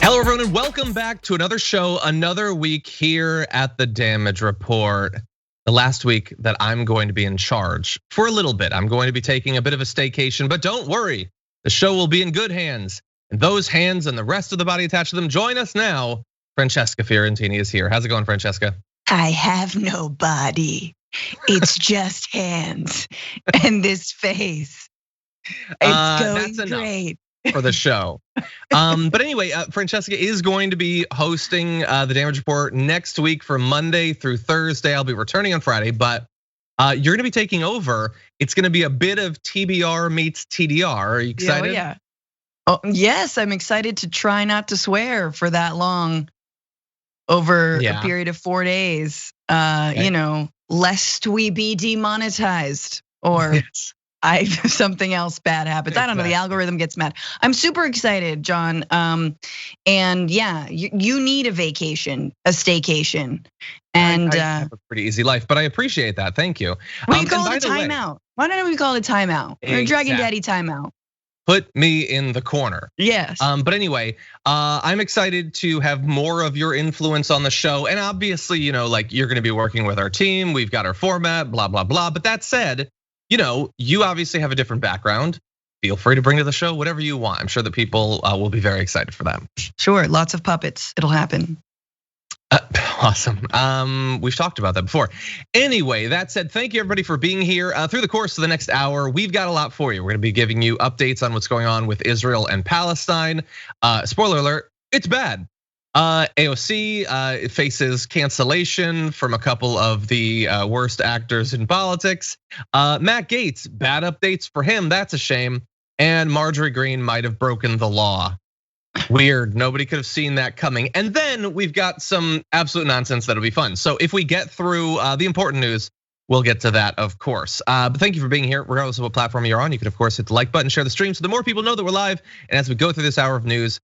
Hello, everyone, and welcome back to another show, another week here at the Damage Report. The last week that I'm going to be in charge for a little bit. I'm going to be taking a bit of a staycation, but don't worry, the show will be in good hands. And those hands and the rest of the body attached to them, join us now. Francesca Fiorentini is here. How's it going, Francesca? I have no body. It's just hands and this face. It's going great for the show. But anyway, Francesca is going to be hosting the Damage Report next week from Monday through Thursday. I'll be returning on Friday, but you're gonna be taking over. It's gonna be a bit of TBR meets TDR. Are you excited? Yeah. Oh, yes, I'm excited to try not to swear for that long over a period of 4 days. You know, lest we be demonetized or something else bad happens. I don't know, the algorithm gets mad. I'm super excited, John. And yeah, you need a vacation, a staycation. And I have a pretty easy life, but I appreciate that. Thank you. We call it a timeout. Why don't we call it a timeout? Or Dragon Daddy timeout. Put me in the corner. Yes. But anyway, I'm excited to have more of your influence on the show. And obviously, you know, like you're gonna be working with our team. We've got our format, blah, blah, blah. But that said, you know, you obviously have a different background. Feel free to bring to the show whatever you want. I'm sure that people will be very excited for that. Sure, lots of puppets, it'll happen. Awesome, we've talked about that before. Anyway, that said, thank you everybody for being here. Through the course of the next hour, we've got a lot for you. We're gonna be giving you updates on what's going on with Israel and Palestine. Spoiler alert, it's bad. AOC faces cancellation from a couple of the worst actors in politics. Matt Gaetz, bad updates for him, that's a shame. And Marjorie Green might have broken the law. Weird, nobody could have seen that coming. And then we've got some absolute nonsense that'll be fun. So if we get through the important news, we'll get to that, of course. But thank you for being here, regardless of what platform you're on. You can, of course, hit the like button, share the stream so the more people know that we're live. And as we go through this hour of news,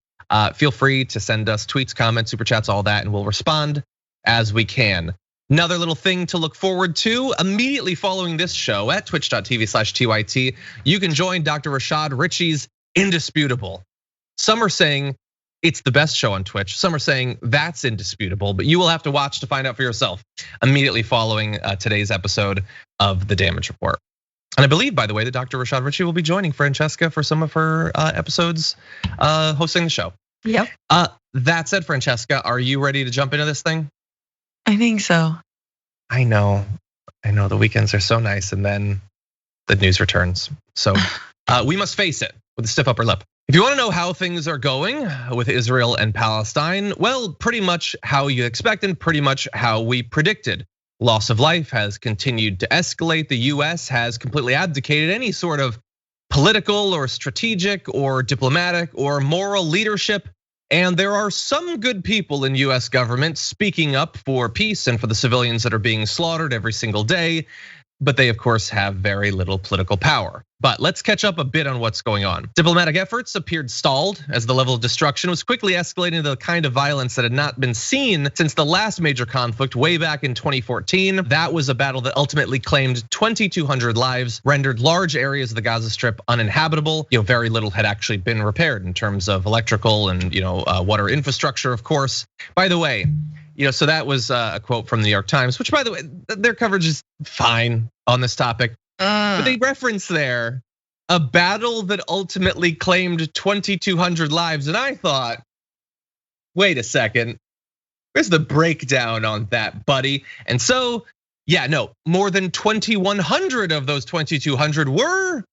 feel free to send us tweets, comments, super chats, all that, and we'll respond as we can. Another little thing to look forward to, immediately following this show at twitch.tv/TYT, you can join Dr. Rashad Ritchie's Indisputable. Some are saying it's the best show on Twitch. Some are saying that's indisputable, but you will have to watch to find out for yourself immediately following today's episode of the Damage Report. And I believe, by the way, that Dr. Rashad Ritchie will be joining Francesca for some of her episodes hosting the show. Yep. That said, Francesca, are you ready to jump into this thing? I think so. I know the weekends are so nice and then the news returns. So we must face it with a stiff upper lip. If you wanna know how things are going with Israel and Palestine, well, pretty much how you expect and pretty much how we predicted. Loss of life has continued to escalate. The US has completely abdicated any sort of political or strategic or diplomatic or moral leadership. And there are some good people in US government speaking up for peace and for the civilians that are being slaughtered every single day. But they, of course, have very little political power. But let's catch up a bit on what's going on. Diplomatic efforts appeared stalled as the level of destruction was quickly escalating to the kind of violence that had not been seen since the last major conflict way back in 2014. That was a battle that ultimately claimed 2,200 lives, rendered large areas of the Gaza Strip uninhabitable. Very little had actually been repaired in terms of electrical and water infrastructure, of course. By the way, so that was a quote from the New York Times, which, by the way, their coverage is fine on this topic. But they reference there a battle that ultimately claimed 2,200 lives. And I thought, wait a second, where's the breakdown on that, buddy? And so, yeah, no, more than 2,100 of those 2,200 were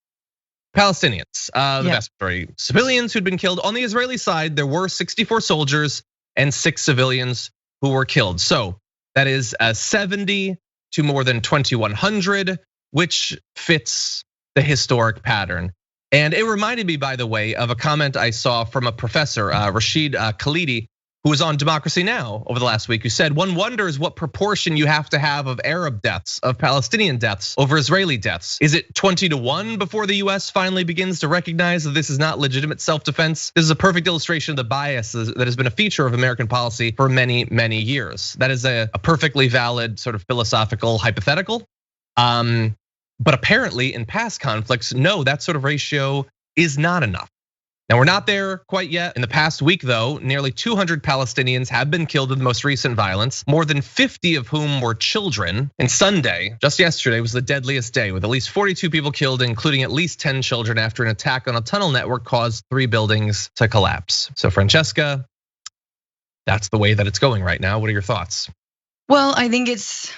Palestinians. The vast majority civilians who'd been killed. On the Israeli side, there were 64 soldiers and 6 civilians who were killed. So that is 70 to more than 2,100, which fits the historic pattern. And it reminded me, by the way, of a comment I saw from a professor, Rashid Khalidi, who was on Democracy Now! Over the last week, who said, one wonders what proportion you have to have of Arab deaths, of Palestinian deaths over Israeli deaths. Is it 20-1 before the US finally begins to recognize that this is not legitimate self-defense? This is a perfect illustration of the bias that has been a feature of American policy for many, many years. That is a perfectly valid sort of philosophical hypothetical. But apparently in past conflicts, no, that sort of ratio is not enough. Now, we're not there quite yet. In the past week, though, nearly 200 Palestinians have been killed in the most recent violence, more than 50 of whom were children. And Sunday, just yesterday, was the deadliest day, with at least 42 people killed, including at least 10 children, after an attack on a tunnel network caused 3 buildings to collapse. So, Francesca, that's the way that it's going right now. What are your thoughts? Well, I think it's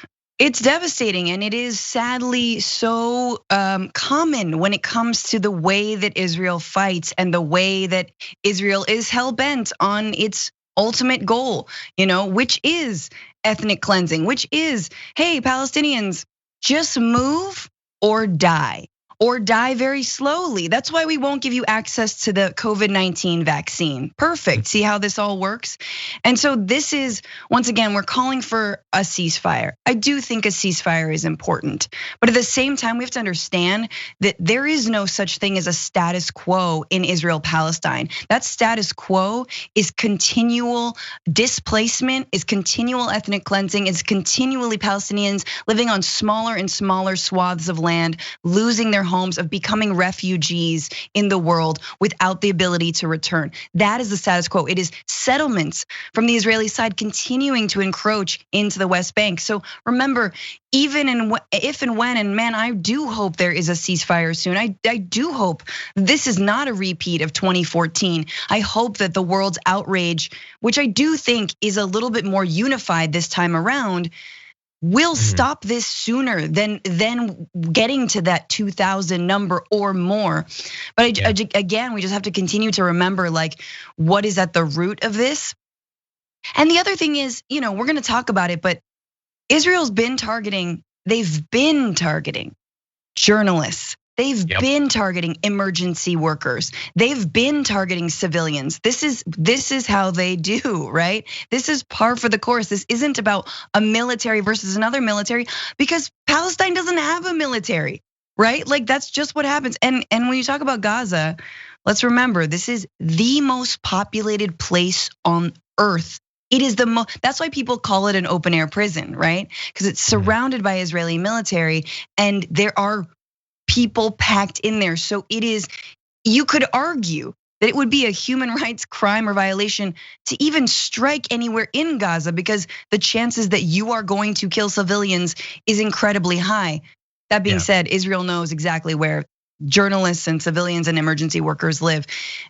devastating, and it is sadly so common when it comes to the way that Israel fights and the way that Israel is hell-bent on its ultimate goal, which is ethnic cleansing, which is, hey, Palestinians, just move or die. Or die very slowly. That's why we won't give you access to the COVID-19 vaccine. Perfect, see how this all works? And so this is, once again, we're calling for a ceasefire. I do think a ceasefire is important, but at the same time, we have to understand that there is no such thing as a status quo in Israel-Palestine. That status quo is continual displacement, is continual ethnic cleansing, is continually Palestinians living on smaller and smaller swaths of land, losing their homes, of becoming refugees in the world without the ability to return. That is the status quo. It is settlements from the Israeli side continuing to encroach into the West Bank. So remember, even if and when, and man, I do hope there is a ceasefire soon. I do hope this is not a repeat of 2014. I hope that the world's outrage, which I do think is a little bit more unified this time around, will stop this sooner than getting to that 2,000 number or more. But again, we just have to continue to remember, like, what is at the root of this. And the other thing is, we're gonna talk about it, but Israel's been targeting, they've been targeting journalists. They've been targeting emergency workers. They've been targeting civilians. This is how they do, right? This is par for the course. This isn't about a military versus another military, because Palestine doesn't have a military, right? Like, that's just what happens. And when you talk about Gaza, let's remember, this is the most populated place on earth. It is that's why people call it an open air prison, right? Because it's surrounded by Israeli military, and there are people packed in there. So it is, you could argue that it would be a human rights crime or violation to even strike anywhere in Gaza, because the chances that you are going to kill civilians is incredibly high. That being said, Israel knows exactly where journalists and civilians and emergency workers live.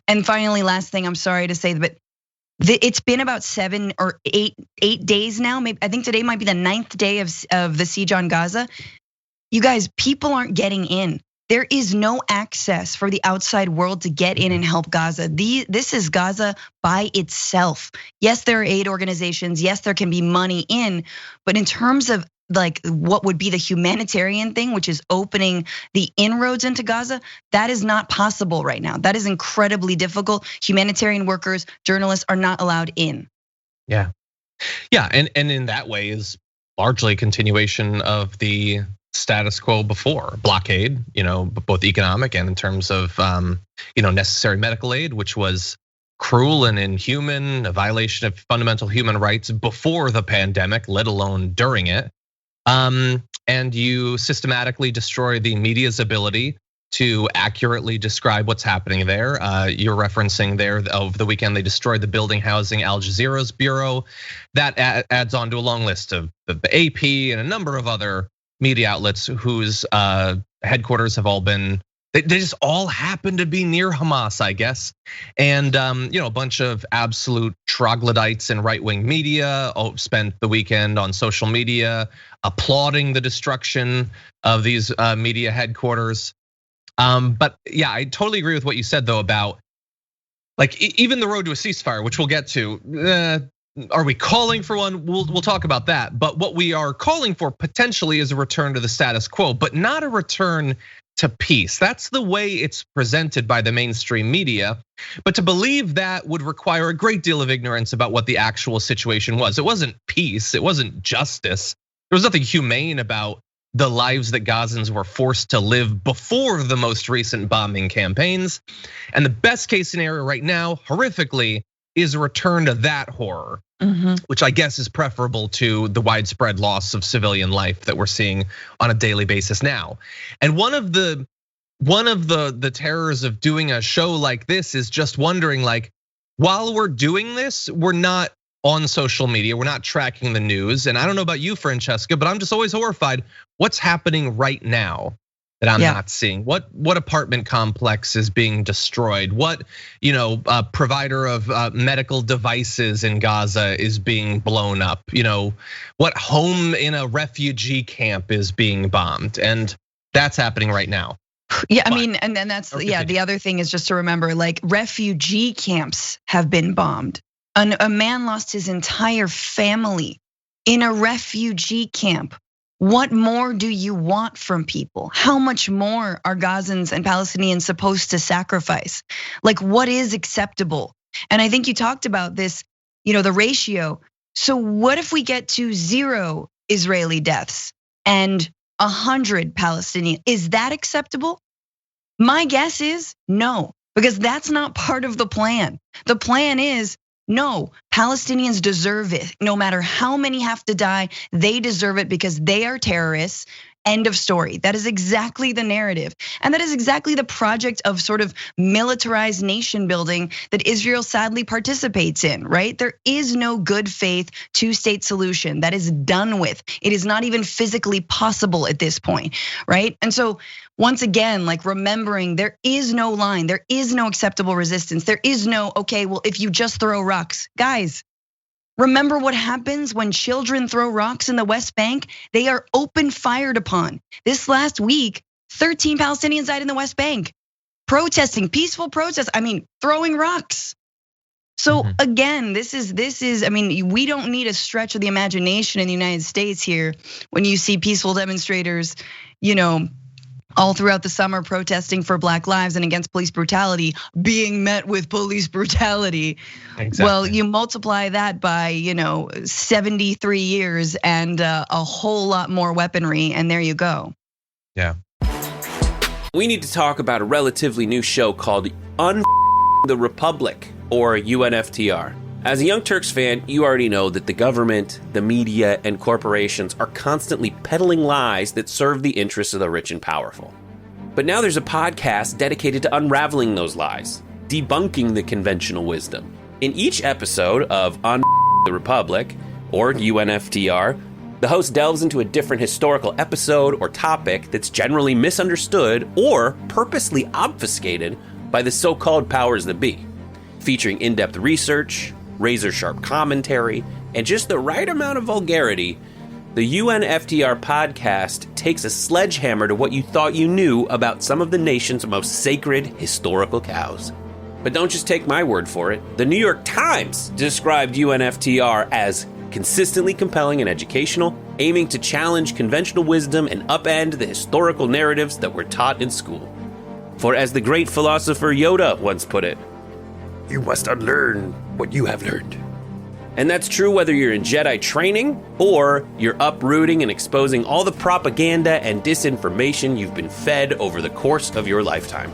And finally, last thing, I'm sorry to say, but it's been about 7 or 8 days now. Maybe I think today might be the 9th day of the siege on Gaza. You guys, people aren't getting in. There is no access for the outside world to get in and help Gaza. This is Gaza by itself. Yes, there are aid organizations. Yes, there can be money in, but in terms of like what would be the humanitarian thing, which is opening the inroads into Gaza, that is not possible right now. That is incredibly difficult. Humanitarian workers, journalists are not allowed in. Yeah, and in that way is largely a continuation of the status quo before blockade, both economic and in terms of necessary medical aid, which was cruel and inhuman, a violation of fundamental human rights before the pandemic, let alone during it. And you systematically destroy the media's ability to accurately describe what's happening there. You're referencing there over the weekend, they destroyed the building housing Al Jazeera's bureau. That adds on to a long list of the AP and a number of other media outlets whose headquarters have all been, they just all happen to be near Hamas, I guess. And a bunch of absolute troglodytes in right-wing media spent the weekend on social media applauding the destruction of these media headquarters. But yeah, I totally agree with what you said though about like even the road to a ceasefire, which we'll get to. Are we calling for one? We'll talk about that. But what we are calling for potentially is a return to the status quo, but not a return to peace. That's the way it's presented by the mainstream media. But to believe that would require a great deal of ignorance about what the actual situation was. It wasn't peace, it wasn't justice. There was nothing humane about the lives that Gazans were forced to live before the most recent bombing campaigns. And the best case scenario right now, horrifically, is a return to that horror, which I guess is preferable to the widespread loss of civilian life that we're seeing on a daily basis now. And one of the one of the terrors of doing a show like this is just wondering, like, while we're doing this, we're not on social media, we're not tracking the news. And I don't know about you, Francesca, but I'm just always horrified. What's happening right now that I'm not seeing? What apartment complex is being destroyed? What provider of medical devices in Gaza is being blown up? What home in a refugee camp is being bombed? And that's happening right now. Yeah, I mean, and then that's the other thing is just to remember, like, refugee camps have been bombed. A man lost his entire family in a refugee camp. What more do you want from people? How much more are Gazans and Palestinians supposed to sacrifice? Like, what is acceptable? And I think you talked about this, the ratio. So what if we get to 0 Israeli deaths and 100 Palestinian? Is that acceptable? My guess is no, because that's not part of the plan. The plan is, no, Palestinians deserve it. No matter how many have to die, they deserve it because they are terrorists. End of story. That is exactly the narrative. And that is exactly the project of sort of militarized nation building that Israel sadly participates in, right? There is no good faith 2-state solution. That is done with. It is not even physically possible at this point, right? And so once again, like, remembering there is no line, there is no acceptable resistance. There is no, okay, well, if you just throw rocks, guys, remember what happens when children throw rocks in the West Bank? They are open fired upon. This last week, 13 Palestinians died in the West Bank, protesting, peaceful protests. I mean, throwing rocks. So again, this is, I mean, we don't need a stretch of the imagination in the United States here when you see peaceful demonstrators, all throughout the summer protesting for Black lives and against police brutality, being met with police brutality. Exactly. Well, you multiply that by 73 years and a whole lot more weaponry, and there you go. Yeah. We need to talk about a relatively new show called the Republic, or UNFTR. As a Young Turks fan, you already know that the government, the media, and corporations are constantly peddling lies that serve the interests of the rich and powerful. But now there's a podcast dedicated to unraveling those lies, debunking the conventional wisdom. In each episode of the Republic, or UNFTR, the host delves into a different historical episode or topic that's generally misunderstood or purposely obfuscated by the so-called powers that be, featuring in-depth research, razor-sharp commentary, and just the right amount of vulgarity. The UNFTR podcast takes a sledgehammer to what you thought you knew about some of the nation's most sacred historical cows. But don't just take my word for it. The New York Times described UNFTR as consistently compelling and educational, aiming to challenge conventional wisdom and upend the historical narratives that were taught in school. For as the great philosopher Yoda once put it, you must unlearn what you have learned. And that's true whether you're in Jedi training or you're uprooting and exposing all the propaganda and disinformation you've been fed over the course of your lifetime.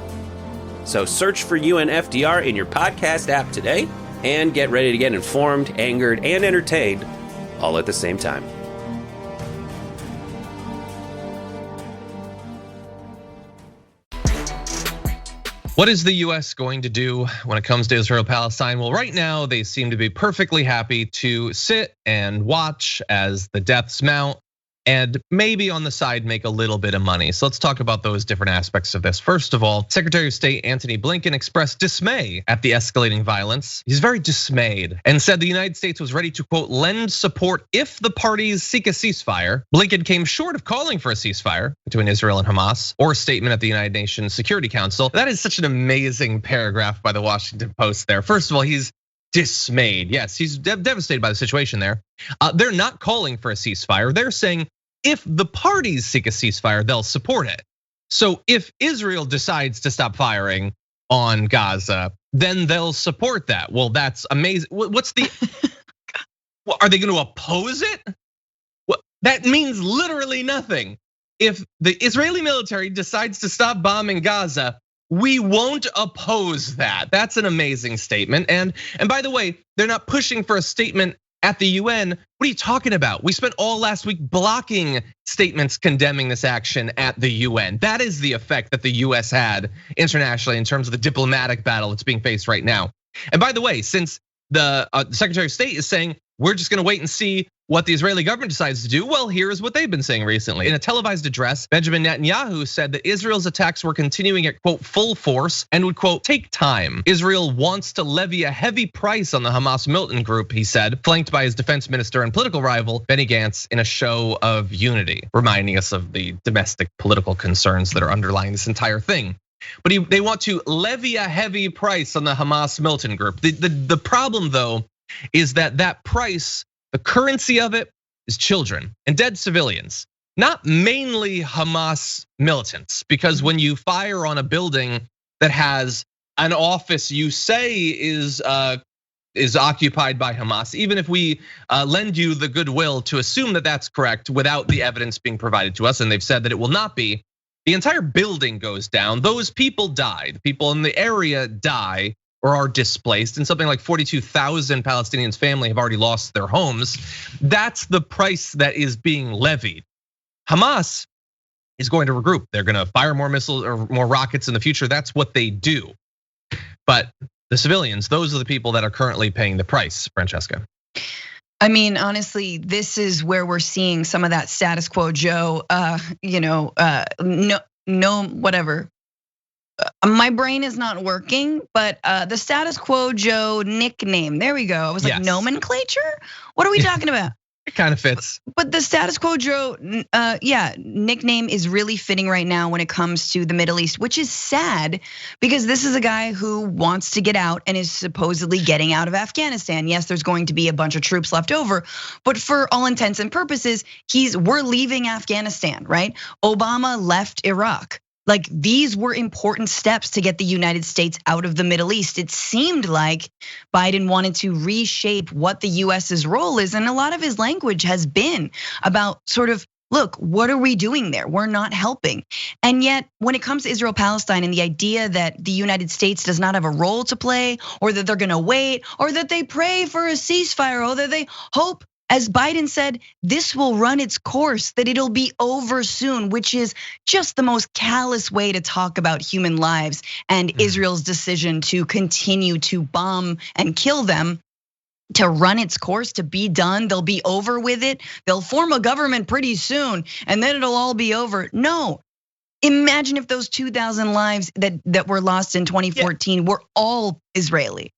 So search for UNFTR in your podcast app today and get ready to get informed, angered, and entertained all at the same time. What is the US going to do when it comes to Israel-Palestine? Well, right now they seem to be perfectly happy to sit and watch as the deaths mount and maybe on the side make a little bit of money. So let's talk about those different aspects of this. First of all, Secretary of State Antony Blinken expressed dismay at the escalating violence. He's very dismayed and said the United States was ready to, quote, lend support if the parties seek a ceasefire. Blinken came short of calling for a ceasefire between Israel and Hamas or a statement at the United Nations Security Council. That is such an amazing paragraph by the Washington Post there. First of all, he's dismayed. Yes, he's devastated by the situation there. They're not calling for a ceasefire. They're saying if the parties seek a ceasefire, they'll support it. So if Israel decides to stop firing on Gaza, then they'll support that. Well, that's amazing. What's the, are they going to oppose it? That means literally nothing. If the Israeli military decides to stop bombing Gaza, we won't oppose that. That's an amazing statement. And by the way, they're not pushing for a statement at the UN. What are you talking about? We spent all last week blocking statements condemning this action at the UN. That is the effect that the US had internationally in terms of the diplomatic battle that's being faced right now. And by the way, since the Secretary of State is saying, we're just gonna wait and see what the Israeli government decides to do. Well, here's what they've been saying recently. In a televised address, Benjamin Netanyahu said that Israel's attacks were continuing at, quote, full force and would, quote, take time. Israel wants to levy a heavy price on the Hamas militant group, he said, flanked by his defense minister and political rival, Benny Gaetz, in a show of unity, reminding us of the domestic political concerns that are underlying this entire thing. But they want to levy a heavy price on the Hamas militant group. The problem, though, is that price, the currency of it, is children and dead civilians, not mainly Hamas militants. Because when you fire on a building that has an office you say is occupied by Hamas, even if we lend you the goodwill to assume that that's correct without the evidence being provided to us, and they've said that it will not be, the entire building goes down. Those people die. The people in the area die or are displaced, and something like 42,000 Palestinians' family have already lost their homes. That's the price that is being levied. Hamas is going to regroup. They're gonna fire more missiles or more rockets in the future. That's what they do. But the civilians, those are the people that are currently paying the price, Francesca. I mean, honestly, this is where we're seeing some of that status quo Joe, no, whatever. My brain is not working, but the status quo Joe nickname, there we go. I was like, yes. Nomenclature? What are we talking about? It kind of fits. But the status quo Joe, nickname is really fitting right now when it comes to the Middle East, which is sad because this is a guy who wants to get out and is supposedly getting out of Afghanistan. Yes, there's going to be a bunch of troops left over, but for all intents and purposes, we're leaving Afghanistan, right? Obama left Iraq. Like these were important steps to get the United States out of the Middle East. It seemed like Biden wanted to reshape what the US's role is. And a lot of his language has been about sort of, look, what are we doing there? We're not helping. And yet when it comes to Israel, Palestine, and the idea that the United States does not have a role to play, or that they're gonna wait, or that they pray for a ceasefire, or that they hope, as Biden said, this will run its course, that it'll be over soon, which is just the most callous way to talk about human lives and Israel's decision to continue to bomb and kill them, to run its course, to be done. They'll be over with it. They'll form a government pretty soon and then it'll all be over. No, imagine if those 2,000 lives that were lost in 2014 were all Israeli.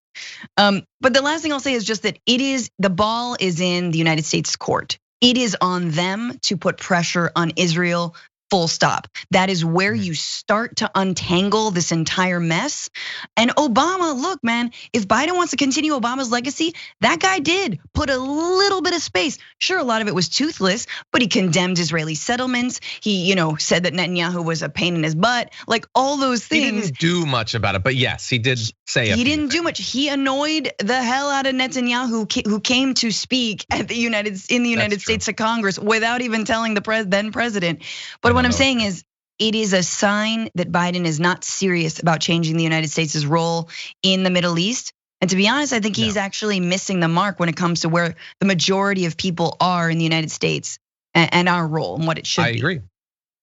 But the last thing I'll say is just that the ball is in the United States court. It is on them to put pressure on Israel, full stop. That is where you start to untangle this entire mess. And Obama, look, man, if Biden wants to continue Obama's legacy, that guy did put a little bit of space. Sure, a lot of it was toothless, but he condemned Israeli settlements. He, said that Netanyahu was a pain in his butt, like all those things. He didn't do much about it, but yes, he did say he didn't do much. He annoyed the hell out of Netanyahu, who came to speak in the United States of Congress without even telling the then president. But what I'm saying is, it is a sign that Biden is not serious about changing the United States' role in the Middle East. And to be honest, I think he's actually missing the mark when it comes to where the majority of people are in the United States and our role and what it should be.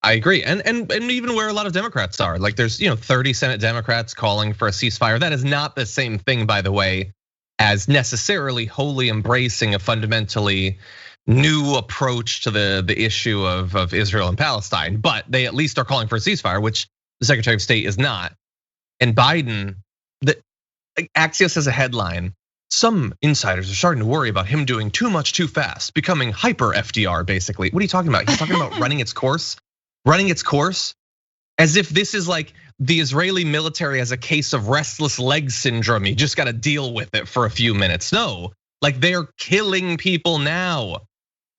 I agree, and even where a lot of Democrats are, like there's 30 Senate Democrats calling for a ceasefire. That is not the same thing, by the way, as necessarily wholly embracing a fundamentally new approach to the issue of Israel and Palestine. But they at least are calling for a ceasefire, which the Secretary of State is not. And Biden, Axios has a headline. Some insiders are starting to worry about him doing too much too fast, becoming hyper FDR, basically. What are you talking about? He's talking about running its course. Running its course, as if this is like the Israeli military has a case of restless leg syndrome. You just got to deal with it for a few minutes. No, like they're killing people now.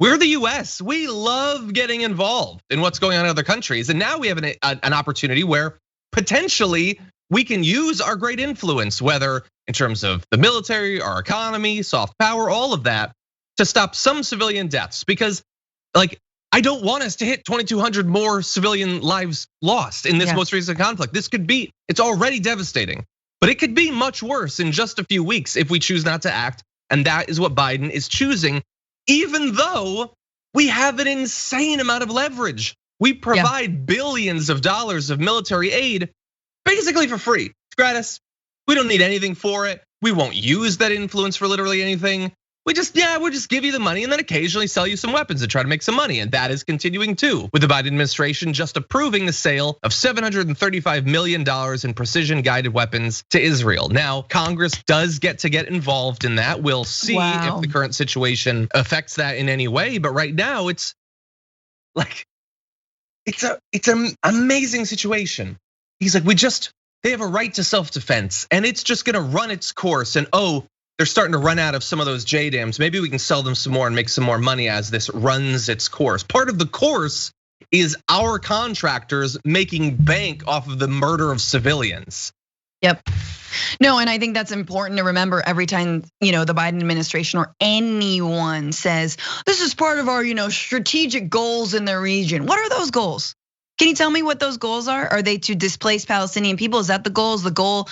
We're the US. We love getting involved in what's going on in other countries, and now we have an opportunity where potentially we can use our great influence, whether in terms of the military, our economy, soft power, all of that, to stop some civilian deaths. Because, I don't want us to hit 2,200 more civilian lives lost in this most recent conflict. It's already devastating, but it could be much worse in just a few weeks if we choose not to act And that is what Biden is choosing, even though we have an insane amount of leverage. We provide billions of dollars of military aid basically for free. It's gratis. We don't need anything for it. We won't use that influence for literally anything. We'll just give you the money and then occasionally sell you some weapons and try to make some money. And that is continuing too, with the Biden administration just approving the sale of $735 million in precision guided weapons to Israel. Now, Congress does get to get involved in that. We'll see if the current situation affects that in any way. But right now, it's like, it's an amazing situation. He's like, they have a right to self-defense and it's just gonna run its course. And they're starting to run out of some of those JDAMs. Maybe we can sell them some more and make some more money as this runs its course. Part of the course is our contractors making bank off of the murder of civilians. Yep. No, and I think that's important to remember every time, the Biden administration or anyone says, this is part of our, strategic goals in the region. What are those goals? Can you tell me what those goals are? Are they to displace Palestinian people? Is that the goal? Is the goal,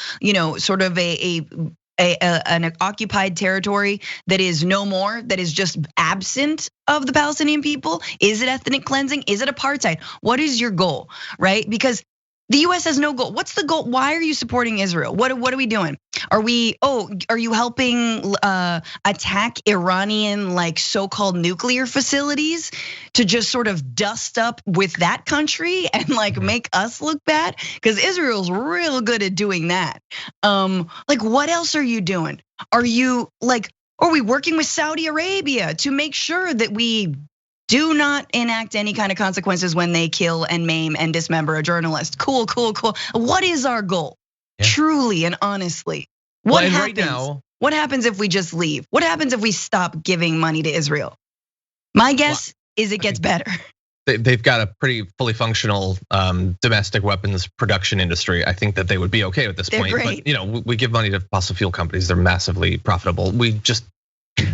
sort of an occupied territory that is no more, that is just absent of the Palestinian people? Is it ethnic cleansing? Is it apartheid? What is your goal, right? Because the US has no goal. What's the goal? Why are you supporting Israel? What are we doing? Are you helping attack Iranian like so-called nuclear facilities to just sort of dust up with that country and like make us look bad? Because Israel's real good at doing that. Like what else are you doing? Are we working with Saudi Arabia to make sure that we do not enact any kind of consequences when they kill and maim and dismember a journalist? Cool. What is our goal? Yeah. Truly and honestly, what happens? Right now, what happens if we just leave? What happens if we stop giving money to Israel? My guess is it gets better. They've got a pretty fully functional domestic weapons production industry. I think that they would be okay at this point. Great. But we give money to fossil fuel companies; they're massively profitable.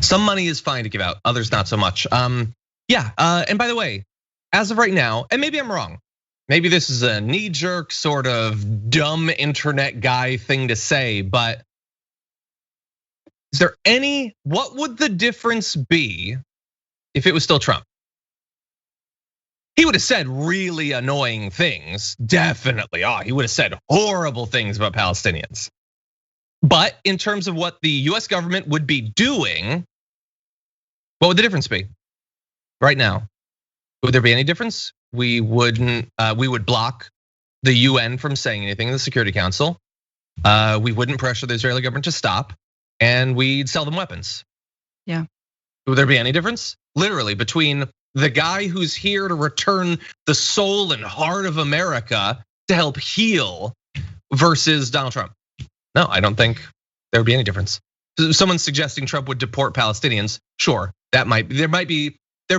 Some money is fine to give out, others not so much. Yeah, and by the way, as of right now, and maybe I'm wrong, maybe this is a knee-jerk sort of dumb internet guy thing to say, but what would the difference be if it was still Trump? He would have said really annoying things, definitely. He would have said horrible things about Palestinians. But in terms of what the US government would be doing, what would the difference be? Right now, would there be any difference? We would block the UN from saying anything in the Security Council. We wouldn't pressure the Israeli government to stop, and we'd sell them weapons. Yeah. Would there be any difference? Literally, between the guy who's here to return the soul and heart of America to help heal versus Donald Trump? No, I don't think there would be any difference. Someone's suggesting Trump would deport Palestinians. Sure, there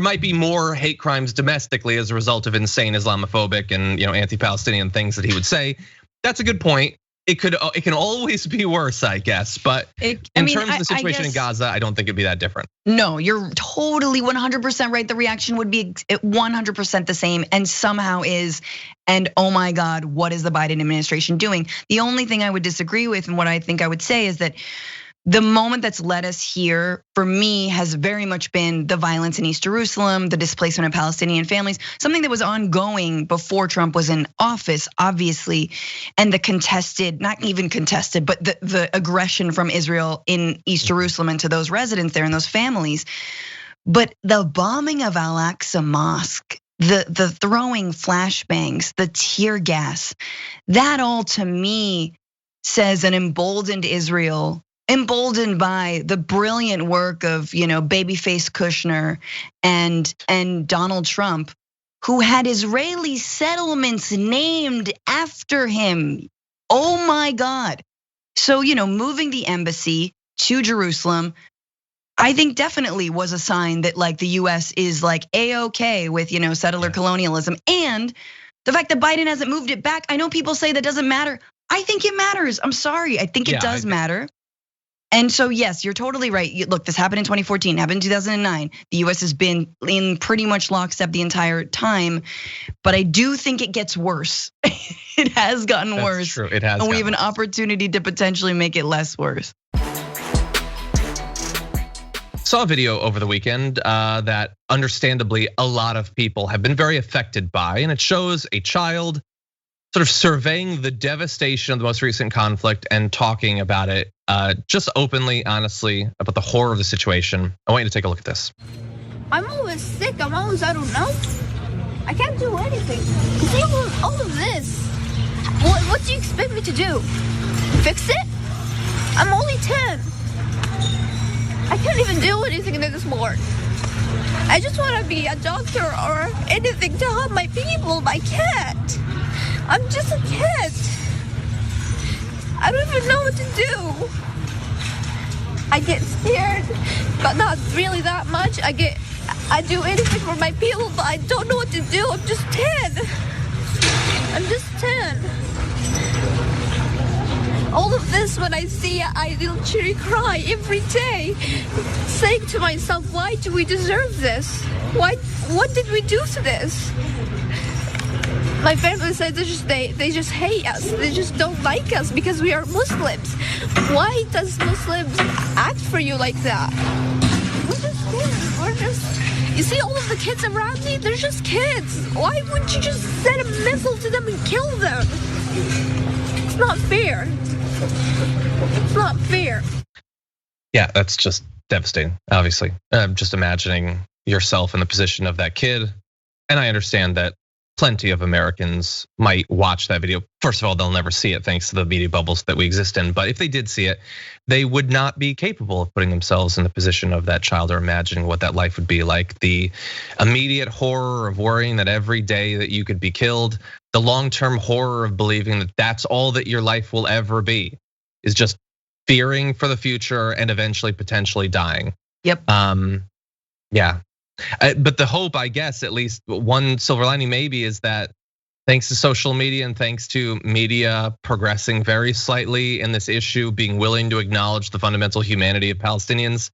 might be more hate crimes domestically as a result of insane Islamophobic and anti-Palestinian things that he would say. That's a good point. It can always be worse, I guess. But in terms of the situation in Gaza, I don't think it'd be that different. No, you're totally 100% right. The reaction would be 100% the same, and somehow is. And oh my God, what is the Biden administration doing? The only thing I would disagree with, and what I think I would say, is that the moment that's led us here, for me, has very much been the violence in East Jerusalem, the displacement of Palestinian families, something that was ongoing before Trump was in office, obviously, and the contested, not even contested, but the aggression from Israel in East Jerusalem and to those residents there and those families. But the bombing of Al-Aqsa Mosque, the throwing flashbangs, the tear gas, that all to me says an emboldened Israel, emboldened by the brilliant work of babyface Kushner and Donald Trump, who had Israeli settlements named after him. Oh my God. So moving the embassy to Jerusalem, I think definitely was a sign that like the US is like A-okay with settler colonialism. And the fact that Biden hasn't moved it back, I know people say that doesn't matter. I think it matters. I'm sorry, I think it does matter. And so yes, you're totally right. Look, this happened in 2014, happened in 2009. The US has been in pretty much lockstep the entire time, but I do think it gets worse. It has gotten worse. True, it has. And we have an opportunity to potentially make it less worse. saw a video over the weekend that understandably a lot of people have been very affected by, and it shows a child sort of surveying the devastation of the most recent conflict and talking about it just openly, honestly, about the horror of the situation. I want you to take a look at this. I'm always sick, I don't know. I can't do anything. See all of this. What do you expect me to do? Fix it? I'm only 10. I can't even do anything anymore. I just want to be a doctor or anything to help my people, but I can't. I'm just a kid. I don't even know what to do. I get scared, but not really that much. I do anything for my people, but I don't know what to do. I'm just 10. I'm just 10. All of this, when I see it, I literally cry every day, saying to myself, why do we deserve this? What did we do to this? My family said they just hate us. They just don't like us because we are Muslims. Why does Muslims act for you like that? We're just kids. You see all of the kids around me? They're just kids. Why wouldn't you just send a missile to them and kill them? It's not fair. It's not fair. Yeah, that's just devastating, obviously. Just imagining yourself in the position of that kid. And I understand that plenty of Americans might watch that video. First of all, they'll never see it thanks to the media bubbles that we exist in. But if they did see it, they would not be capable of putting themselves in the position of that child or imagining what that life would be like. The immediate horror of worrying that every day that you could be killed, the long-term horror of believing that that's all that your life will ever be, is just fearing for the future and eventually potentially dying. Yep. Yeah. But the hope, I guess, at least one silver lining maybe, is that thanks to social media and thanks to media progressing very slightly in this issue, being willing to acknowledge the fundamental humanity of Palestinians,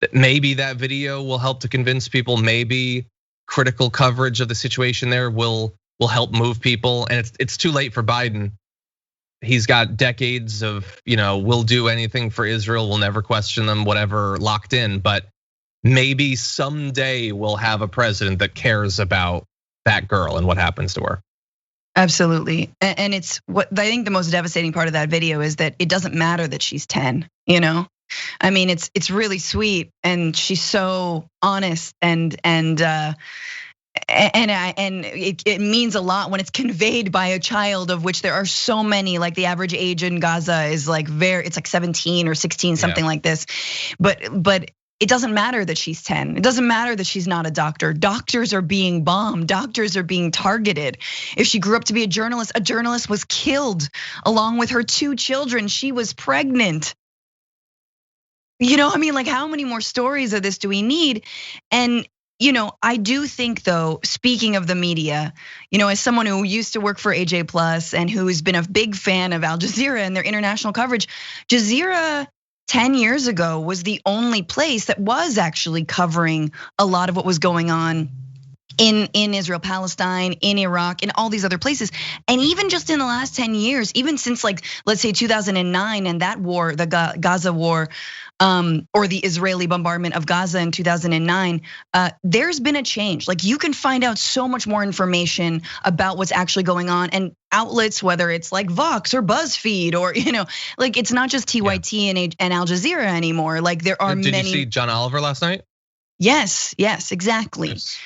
that maybe that video will help to convince people. Maybe critical coverage of the situation there will help move people. And it's too late for Biden. He's got decades of, we'll do anything for Israel, we'll never question them, whatever, locked in. But maybe someday we'll have a president that cares about that girl and what happens to her. Absolutely. And it's what I think the most devastating part of that video is that it doesn't matter that she's 10, I mean, it's really sweet and she's so honest and it means a lot when it's conveyed by a child, of which there are so many. Like the average age in Gaza is it's like 17 or 16, something like this. But it doesn't matter that she's 10. It doesn't matter that she's not a doctor. Doctors are being bombed. Doctors are being targeted. If she grew up to be a journalist was killed along with her 2 children. She was pregnant. Like how many more stories of this do we need? And I do think though, speaking of the media, as someone who used to work for AJ Plus and who's been a big fan of Al Jazeera and their international coverage, Jazeera 10 years ago was the only place that was actually covering a lot of what was going on in Israel, Palestine, in Iraq, in all these other places. And even just in the last 10 years, even since let's say 2009 and that war, the Gaza war, or the Israeli bombardment of Gaza in 2009, there's been a change. You can find out so much more information about what's actually going on, and outlets, whether it's like Vox or BuzzFeed or it's not just TYT and Al Jazeera anymore. There are many. Did you see John Oliver last night? Yes, exactly. Yes.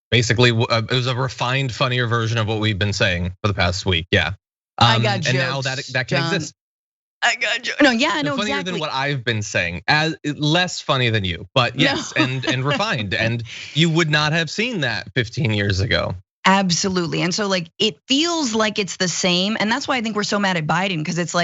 Basically, it was a refined, funnier version of what we've been saying for the past week. Yeah, I got jokes, and now that can exist. I got jokes. No, yeah, I know funnier exactly. Than what I've been saying, less funny than you, but yes, no. and refined. And you would not have seen that 15 years ago. Absolutely, and so it feels like it's the same, and that's why I think we're so mad at Biden, because it's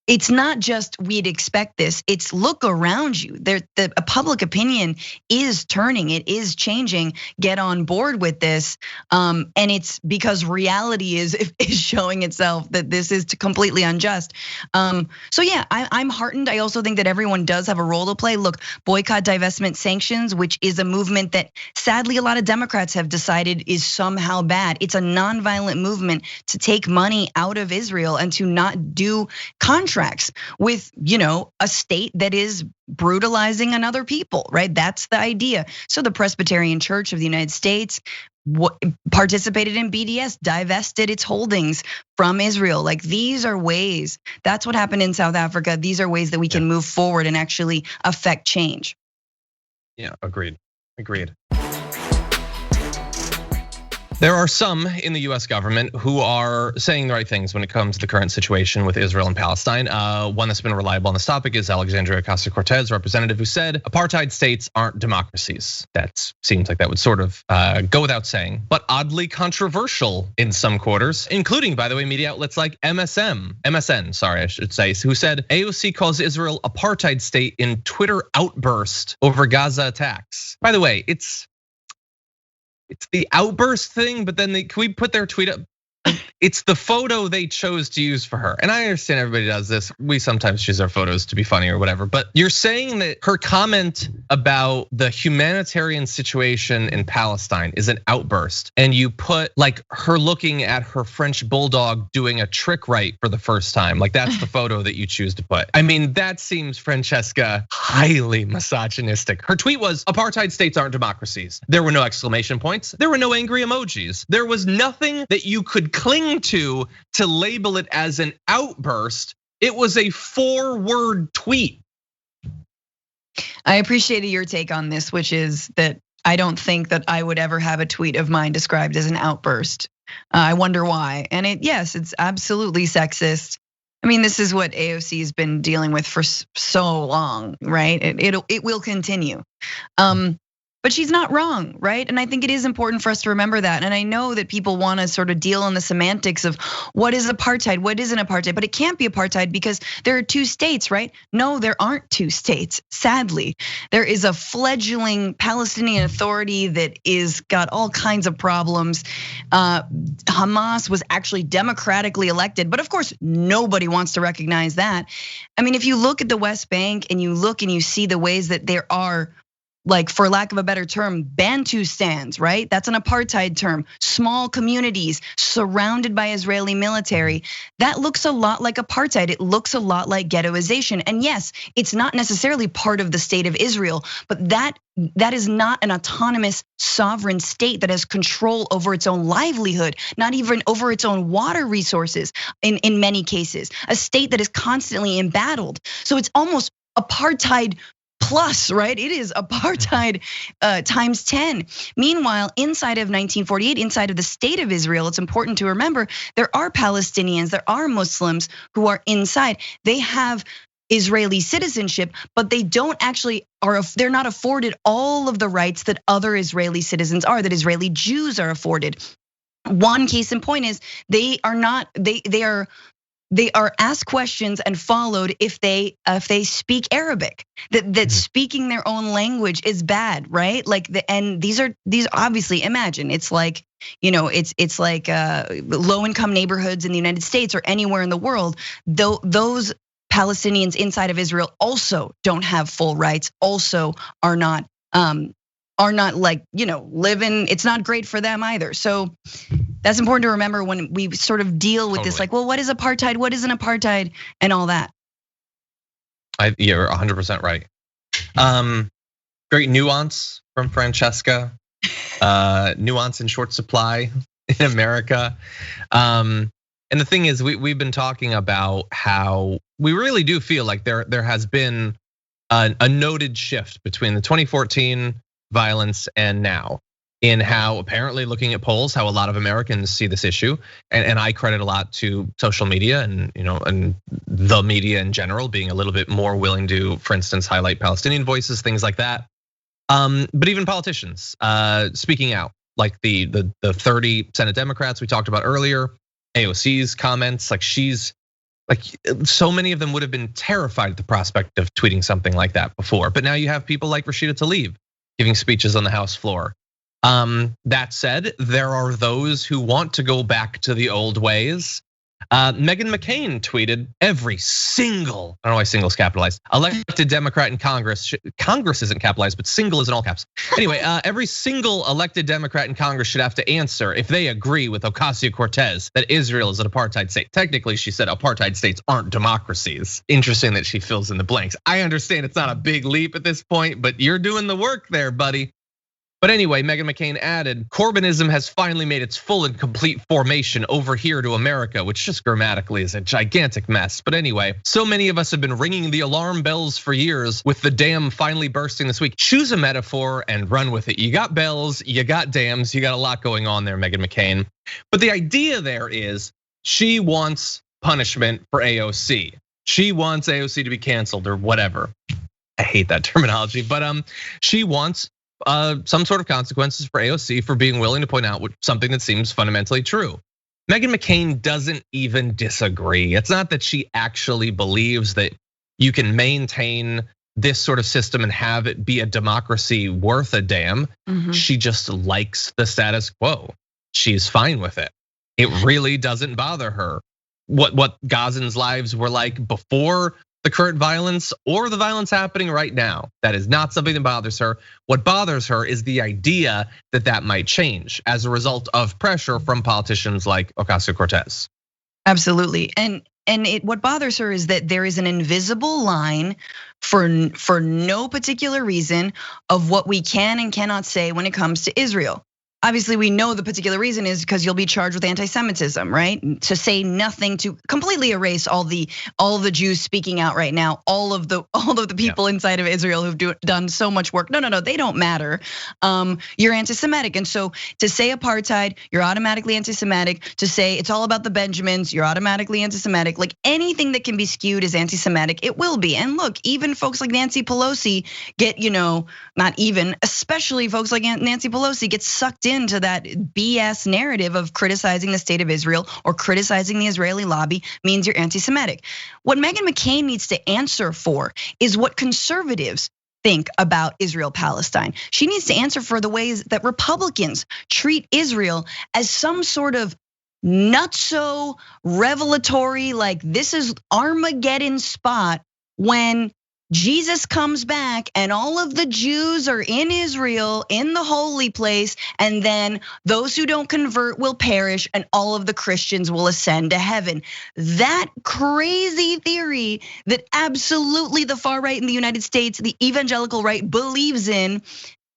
it's not just we'd expect this, it's look around you. The public opinion is turning, it is changing. Get on board with this. And it's because reality is showing itself that this is completely unjust. So yeah, I'm heartened. I also think that everyone does have a role to play. Look, boycott, divestment, sanctions, which is a movement that sadly a lot of Democrats have decided is somehow bad. It's a nonviolent movement to take money out of Israel and to not do contracts contracts with, a state that is brutalizing another people, right? That's the idea. So the Presbyterian Church of the United States participated in BDS, divested its holdings from Israel. Like, these are ways, that's what happened in South Africa. These are ways that we can move forward and actually affect change. Yeah, agreed. There are some in the US government who are saying the right things when it comes to the current situation with Israel and Palestine. One that's been reliable on this topic is Alexandria Ocasio-Cortez, representative, who said apartheid states aren't democracies. That seems like that would sort of go without saying, but oddly controversial in some quarters, including, by the way, media outlets like MSN, sorry, I should say, who said AOC calls Israel apartheid state in Twitter outburst over Gaza attacks. By the way, it's the outburst thing, but then can we put their tweet up? It's the photo they chose to use for her. And I understand everybody does this. We sometimes choose our photos to be funny or whatever, but you're saying that her comment about the humanitarian situation in Palestine is an outburst. And you put like her looking at her French bulldog doing a trick right for the first time. Like, that's the photo that you choose to put. I mean, that seems, Francesca, highly misogynistic. Her tweet was, apartheid states aren't democracies. There were no exclamation points. There were no angry emojis. There was nothing that you could cling to label it as an outburst. It was a 4-word tweet. I appreciated your take on this, which is that I don't think that I would ever have a tweet of mine described as an outburst. I wonder why. And yes, it's absolutely sexist. I mean, this is what AOC has been dealing with for so long, right? It will continue. But she's not wrong, right? And I think it is important for us to remember that. And I know that people want to sort of deal in the semantics of what is apartheid, what isn't apartheid, but it can't be apartheid because there are 2 states, right? No, there aren't 2 states, sadly. There is a fledgling Palestinian Authority that is got all kinds of problems. Hamas was actually democratically elected, but of course, nobody wants to recognize that. I mean, if you look at the West Bank and you look and you see the ways that there are, like, for lack of a better term, Bantustans, right? That's an apartheid term. Small communities surrounded by Israeli military. That looks a lot like apartheid. It looks a lot like ghettoization. And yes, it's not necessarily part of the state of Israel, but that is not an autonomous sovereign state that has control over its own livelihood, not even over its own water resources in many cases. A state that is constantly embattled. So it's almost apartheid plus, right? It is apartheid times 10. Meanwhile, inside of 1948, inside of the state of Israel, it's important to remember there are Palestinians, there are Muslims who are inside. They have Israeli citizenship, but they don't actually they're not afforded all of the rights that other Israeli citizens are, that Israeli Jews are afforded. One case in point is they are asked questions and followed if they speak Arabic. That speaking their own language is bad, right? Like and these obviously, imagine it's like, it's like low-income neighborhoods in the United States or anywhere in the world. Those Palestinians inside of Israel also don't have full rights. Also are not like, living. It's not great for them either. So that's important to remember when we sort of deal with this, like, well, what is apartheid? What isn't apartheid? And all that. You're 100% right. Great nuance from Francesca. Nuance in short supply in America. And the thing is, we've been talking about how we really do feel like there has been a noted shift between the 2014 violence and now, in how apparently, looking at polls, how a lot of Americans see this issue, and I credit a lot to social media and and the media in general being a little bit more willing to, for instance, highlight Palestinian voices, things like that. But even politicians speaking out, like the 30 Senate Democrats we talked about earlier, AOC's comments, like so many of them would have been terrified at the prospect of tweeting something like that before. But now you have people like Rashida Tlaib giving speeches on the House floor. That said, there are those who want to go back to the old ways. Meghan McCain tweeted every single, I don't know why single's capitalized, elected Democrat in Congress. Congress isn't capitalized, but single is in all caps. Anyway, every single elected Democrat in Congress should have to answer if they agree with Ocasio-Cortez that Israel is an apartheid state. Technically, she said apartheid states aren't democracies. Interesting that she fills in the blanks. I understand it's not a big leap at this point, but you're doing the work there, buddy. But anyway, Meghan McCain added, Corbynism has finally made its full and complete formation over here to America, which just grammatically is a gigantic mess. But anyway, so many of us have been ringing the alarm bells for years with the dam finally bursting this week. Choose a metaphor and run with it. You got bells, you got dams, you got a lot going on there, Meghan McCain. But the idea there is she wants punishment for AOC. She wants AOC to be canceled or whatever. I hate that terminology, but she wants some sort of consequences for AOC for being willing to point out something that seems fundamentally true. Meghan McCain doesn't even disagree. It's not that she actually believes that you can maintain this sort of system and have it be a democracy worth a damn. She just likes the status quo. She's fine with it. It really doesn't bother her what Gazans' lives were like before the current violence or the violence happening right now. That is not something that bothers her. What bothers her is the idea that that might change as a result of pressure from politicians like Ocasio-Cortez. Absolutely, and what bothers her is that there is an invisible line for no particular reason of what we can and cannot say when it comes to Israel. Obviously, we know the particular reason is because you'll be charged with anti-Semitism, right? To say nothing, to completely erase all the Jews speaking out right now, all of the people inside of Israel who've done so much work. No, they don't matter. You're anti-Semitic, and so to say apartheid, you're automatically anti-Semitic. To say it's all about the Benjamins, you're automatically anti-Semitic. Like anything that can be skewed as anti-Semitic, it will be. And look, even folks like Nancy Pelosi get, especially folks like Nancy Pelosi get sucked into that BS narrative of criticizing the state of Israel or criticizing the Israeli lobby means you're anti-Semitic. What Meghan McCain needs to answer for is what conservatives think about Israel-Palestine. She needs to answer for the ways that Republicans treat Israel as some sort of nutso revelatory, like this is Armageddon spot when Jesus comes back and all of the Jews are in Israel, in the holy place, and then those who don't convert will perish and all of the Christians will ascend to heaven. That crazy theory that absolutely the far right in the United States, the evangelical right believes in,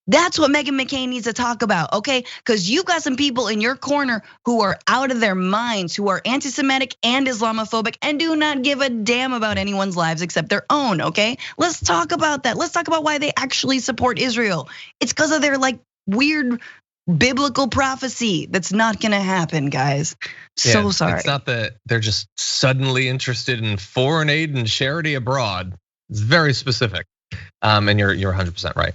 that's what Meghan McCain needs to talk about, okay? Because you've got some people in your corner who are out of their minds, who are anti-Semitic and Islamophobic and do not give a damn about anyone's lives except their own, okay? Let's talk about that. Let's talk about why they actually support Israel. It's because of their like weird biblical prophecy that's not gonna happen, guys. So sorry. It's not that they're just suddenly interested in foreign aid and charity abroad. It's very specific, and you're 100% right.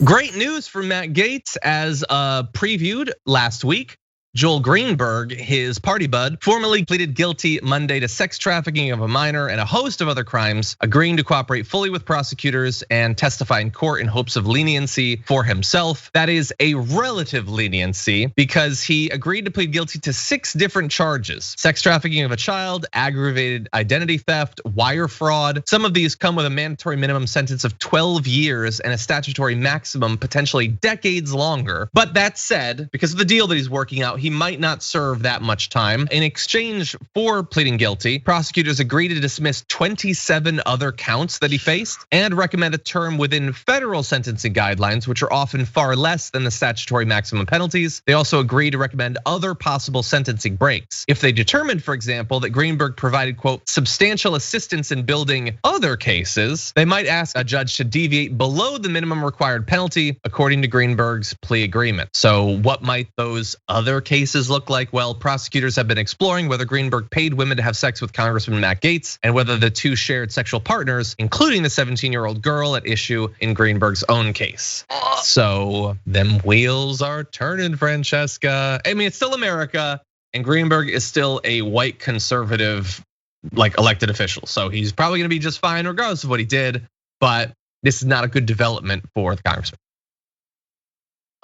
Great news for Matt Gaetz, as previewed last week. Joel Greenberg, his party bud, formally pleaded guilty Monday to sex trafficking of a minor and a host of other crimes, agreeing to cooperate fully with prosecutors and testify in court in hopes of leniency for himself. That is a relative leniency because he agreed to plead guilty to 6 different charges: sex trafficking of a child, aggravated identity theft, wire fraud. Some of these come with a mandatory minimum sentence of 12 years and a statutory maximum potentially decades longer. But that said, because of the deal that he's working out, he might not serve that much time. In exchange for pleading guilty, prosecutors agreed to dismiss 27 other counts that he faced and recommend a term within federal sentencing guidelines, which are often far less than the statutory maximum penalties. They also agreed to recommend other possible sentencing breaks. If they determined, for example, that Greenberg provided, quote, substantial assistance in building other cases, they might ask a judge to deviate below the minimum required penalty, according to Greenberg's plea agreement. So what might those other cases look like? Well, prosecutors have been exploring whether Greenberg paid women to have sex with Congressman Matt Gaetz and whether the two shared sexual partners, including the 17-year-old girl at issue in Greenberg's own case. So them wheels are turning, Francesca. I mean, it's still America, and Greenberg is still a white conservative, like elected official. So he's probably gonna be just fine regardless of what he did, but this is not a good development for the congressman.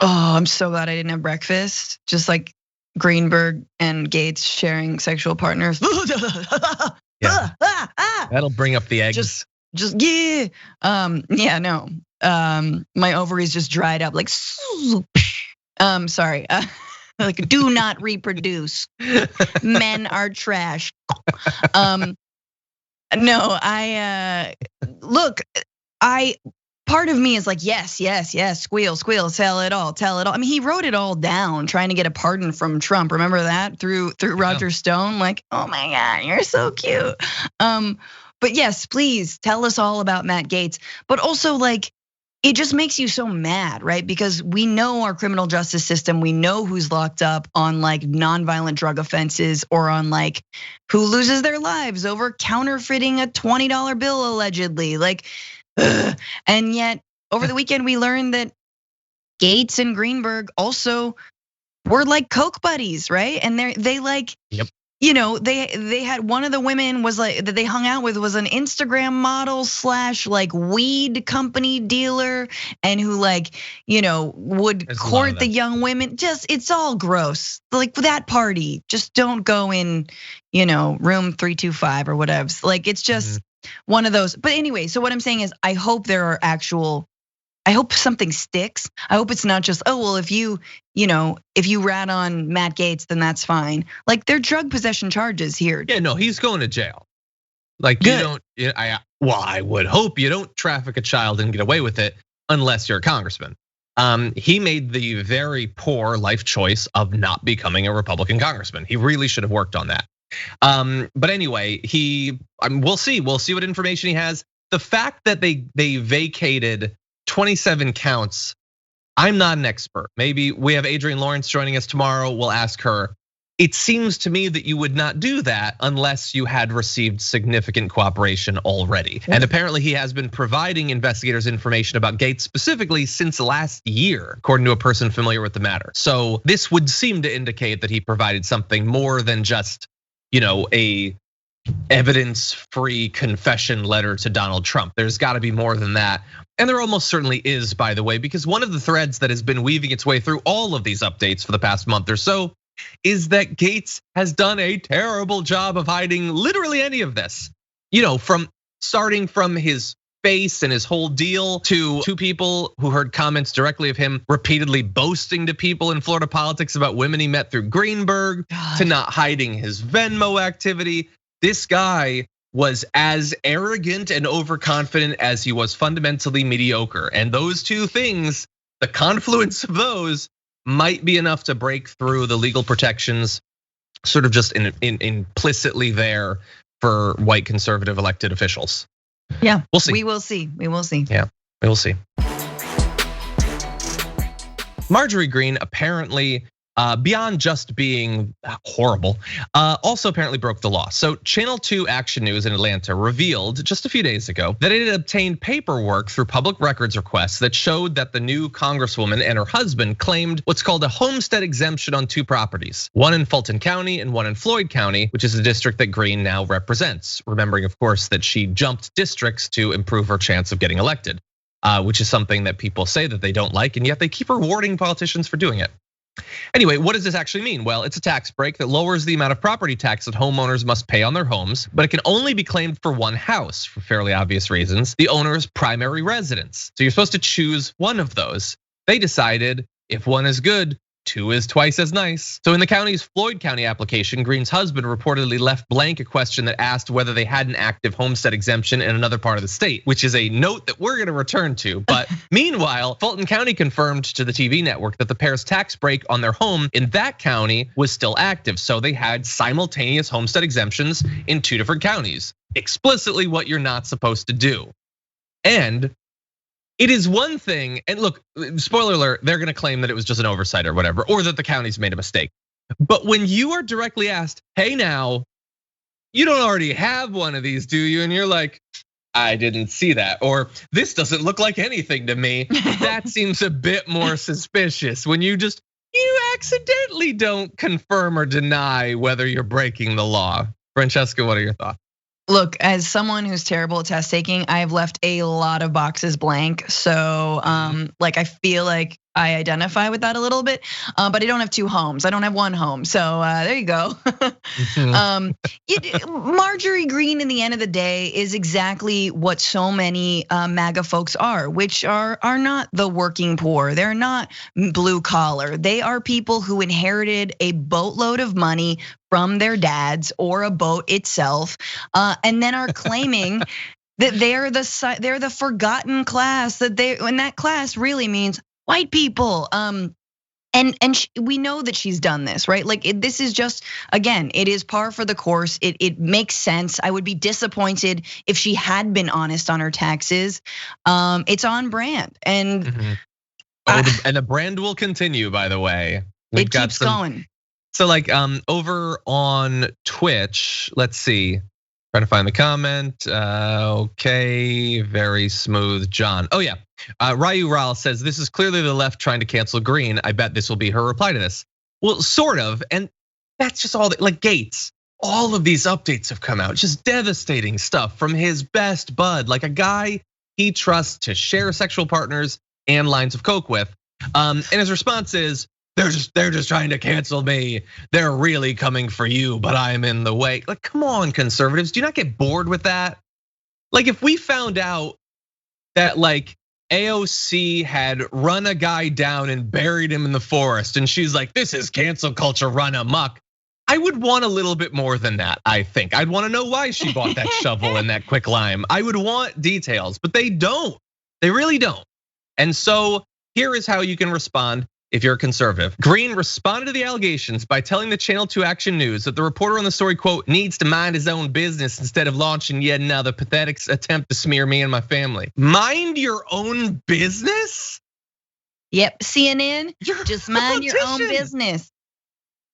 Oh, I'm so glad I didn't have breakfast. Just like Greenberg and Gaetz sharing sexual partners. Yeah. That'll bring up the eggs. Just yeah. Yeah, no. My ovaries just dried up like sorry. Like do not reproduce. Men are trash. No, part of me is like, yes, squeal, tell it all. I mean, he wrote it all down, trying to get a pardon from Trump. Remember that through Roger Stone? Like, oh my God, you're so cute. But yes, please tell us all about Matt Gaetz. But also, like, it just makes you so mad, right? Because we know our criminal justice system. We know who's locked up on like nonviolent drug offenses or on like who loses their lives over counterfeiting a $20 bill allegedly. Like, and yet over the weekend we learned that Gaetz and Greenberg also were like coke buddies, right? And they like, yep. You know, they had one of the women was like that they hung out with was an Instagram model / like weed company dealer, and who like, you know, would court the young women. Just it's all gross. Like that party, just don't go in, you know, room 325 or whatever. Like it's just one of those. But anyway, so what I'm saying is I hope there are I hope something sticks. I hope it's not just, oh, well, if you rat on Matt Gaetz, then that's fine. Like they're drug possession charges here. Yeah, no, he's going to jail. Like Good. I would hope you don't traffic a child and get away with it unless you're a congressman. He made the very poor life choice of not becoming a Republican congressman. He really should have worked on that. But anyway, we'll see what information he has. The fact that they vacated 27 counts. I'm not an expert. Maybe we have Adrienne Lawrence joining us tomorrow. We'll ask her. It seems to me that you would not do that unless you had received significant cooperation already. And apparently he has been providing investigators information about Gaetz specifically since last year, according to a person familiar with the matter. So this would seem to indicate that he provided something more than just, a evidence-free confession letter to Donald Trump. There's got to be more than that. And there almost certainly is, by the way, because one of the threads that has been weaving its way through all of these updates for the past month or so is that Gaetz has done a terrible job of hiding literally any of this. From starting from his face and his whole deal to two people who heard comments directly of him repeatedly boasting to people in Florida politics about women he met through Greenberg, to not hiding his Venmo activity. This guy was as arrogant and overconfident as he was fundamentally mediocre. And those two things, the confluence of those might be enough to break through the legal protections sort of just implicitly there for white conservative elected officials. Yeah, we'll see. We will see. Yeah, we will see. Marjorie Green apparently, beyond just being horrible, also apparently broke the law. So Channel 2 Action News in Atlanta revealed just a few days ago that it had obtained paperwork through public records requests that showed that the new congresswoman and her husband claimed what's called a homestead exemption on two properties, one in Fulton County and one in Floyd County, which is the district that Green now represents. Remembering, of course, that she jumped districts to improve her chance of getting elected, which is something that people say that they don't like, and yet they keep rewarding politicians for doing it. Anyway, what does this actually mean? Well, it's a tax break that lowers the amount of property tax that homeowners must pay on their homes, but it can only be claimed for one house for fairly obvious reasons, the owner's primary residence. So you're supposed to choose one of those. They decided if one is good, two is twice as nice. So in the county's Floyd County application, Green's husband reportedly left blank a question that asked whether they had an active homestead exemption in another part of the state, which is a note that we're gonna return to. But meanwhile, Fulton County confirmed to the TV network that the pair's tax break on their home in that county was still active. So they had simultaneous homestead exemptions in two different counties, explicitly what you're not supposed to do. And it is one thing, and look, spoiler alert, they're gonna claim that it was just an oversight or whatever, or that the county's made a mistake. But when you are directly asked, hey now, you don't already have one of these, do you? And you're like, I didn't see that, or this doesn't look like anything to me. That seems a bit more suspicious when you accidentally don't confirm or deny whether you're breaking the law. Francesca, what are your thoughts? Look, as someone who's terrible at test taking, I've left a lot of boxes blank. So like I feel like I identify with that a little bit, but I don't have 2 homes. I don't have 1 home. So there you go. Marjorie Green, in the end of the day, is exactly what so many MAGA folks are, which are not the working poor. They're not blue collar. They are people who inherited a boatload of money from their dads or a boat itself, and then are claiming that they're the forgotten class. And that class really means white people. And we know that she's done this, right? Like this is just, again, it is par for the course. It makes sense. I would be disappointed if she had been honest on her taxes. It's on brand, and and the brand will continue. By the way, it keeps going. So like over on Twitch, let's see. Trying to find the comment. Okay, very smooth, John. Oh yeah, Ryu Ral says this is clearly the left trying to cancel Green. I bet this will be her reply to this. Well, sort of, and that's just all. Like Gaetz, all of these updates have come out, just devastating stuff from his best bud, like a guy he trusts to share sexual partners and lines of coke with. And his response is, they're just trying to cancel me. They're really coming for you, but I'm in the way. Like, come on, conservatives, do you not get bored with that? Like, if we found out that like AOC had run a guy down and buried him in the forest, and she's like, this is cancel culture run amok, I would want a little bit more than that, I think. I'd want to know why she bought that shovel and that quick lime. I would want details, but they don't. They really don't. And so here is how you can respond if you're a conservative. Green responded to the allegations by telling the Channel 2 Action News that the reporter on the story, quote, needs to mind his own business instead of launching yet another pathetic attempt to smear me and my family. Mind your own business? Yep, CNN, just mind your own business.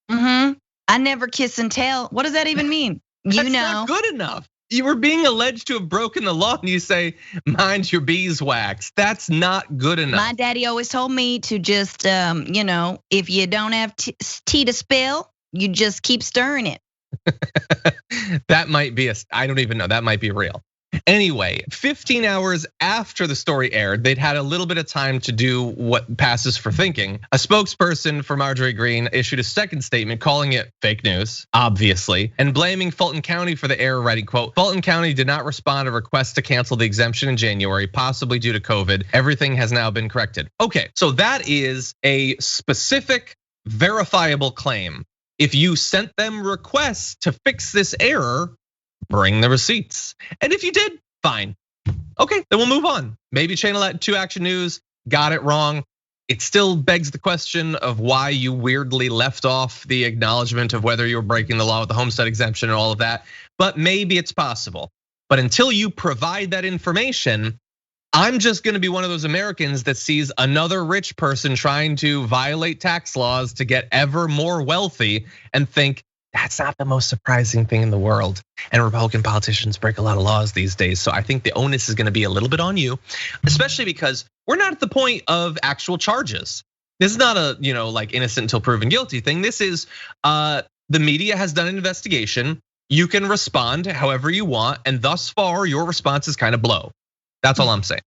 I never kiss and tell. What does that even mean? That's not good enough. You were being alleged to have broken the law and you say, mind your beeswax. That's not good enough. My daddy always told me to just, if you don't have tea to spill, you just keep stirring it. That might be I don't even know, that might be real. Anyway, 15 hours after the story aired, they'd had a little bit of time to do what passes for thinking. A spokesperson for Marjorie Green issued a second statement calling it fake news, obviously, and blaming Fulton County for the error, writing, quote, Fulton County did not respond to requests to cancel the exemption in January, possibly due to COVID. Everything has now been corrected. Okay, so that is a specific, verifiable claim. If you sent them requests to fix this error, bring the receipts. And if you did, fine. Okay, then we'll move on. Maybe Channel 2 Action News got it wrong. It still begs the question of why you weirdly left off the acknowledgement of whether you were breaking the law with the homestead exemption and all of that. But maybe it's possible. But until you provide that information, I'm just gonna be one of those Americans that sees another rich person trying to violate tax laws to get ever more wealthy and think, that's not the most surprising thing in the world. And Republican politicians break a lot of laws these days. So I think the onus is gonna be a little bit on you, especially because we're not at the point of actual charges. This is not a, like innocent until proven guilty thing. This is, the media has done an investigation. You can respond however you want. And thus far, your response is kind of blow. That's all I'm saying.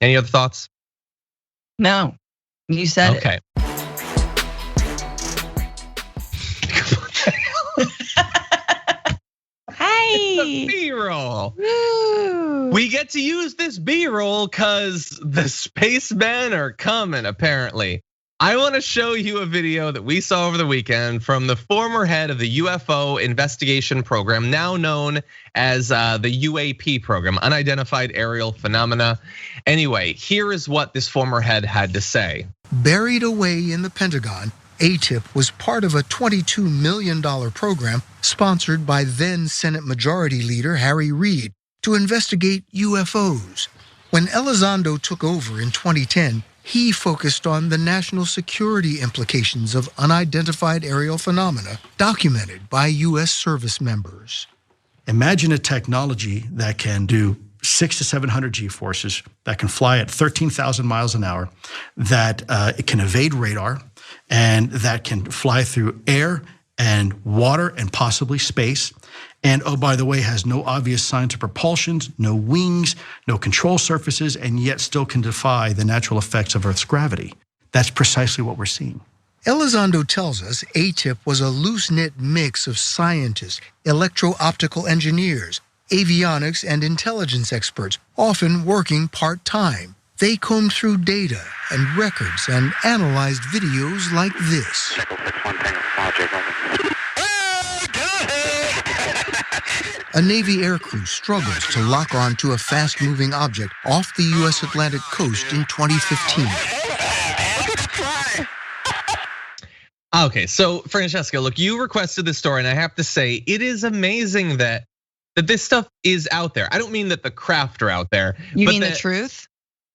Any other thoughts? No, you said it. Okay. It's a B-roll. We get to use this B-roll because the spacemen are coming, apparently. I want to show you a video that we saw over the weekend from the former head of the UFO investigation program, now known as the UAP program, Unidentified Aerial Phenomena. Anyway, here is what this former head had to say. Buried away in the Pentagon, ATIP was part of a $22 million program sponsored by then Senate Majority Leader Harry Reid to investigate UFOs. When Elizondo took over in 2010, he focused on the national security implications of unidentified aerial phenomena documented by US service members. Imagine a technology that can do 600 to 700 G-forces, that can fly at 13,000 miles an hour, that it can evade radar, and that can fly through air and water and possibly space. And oh, by the way, has no obvious signs of propulsion, no wings, no control surfaces, and yet still can defy the natural effects of Earth's gravity. That's precisely what we're seeing. Elizondo tells us ATIP was a loose-knit mix of scientists, electro-optical engineers, avionics and intelligence experts, often working part-time. They combed through data and records and analyzed videos like this. A Navy aircrew struggles to lock on to a fast-moving object off the U.S. Atlantic coast in 2015. Okay, so Francesca, look, you requested this story, and I have to say, it is amazing that this stuff is out there. I don't mean that the craft are out there. You mean the truth?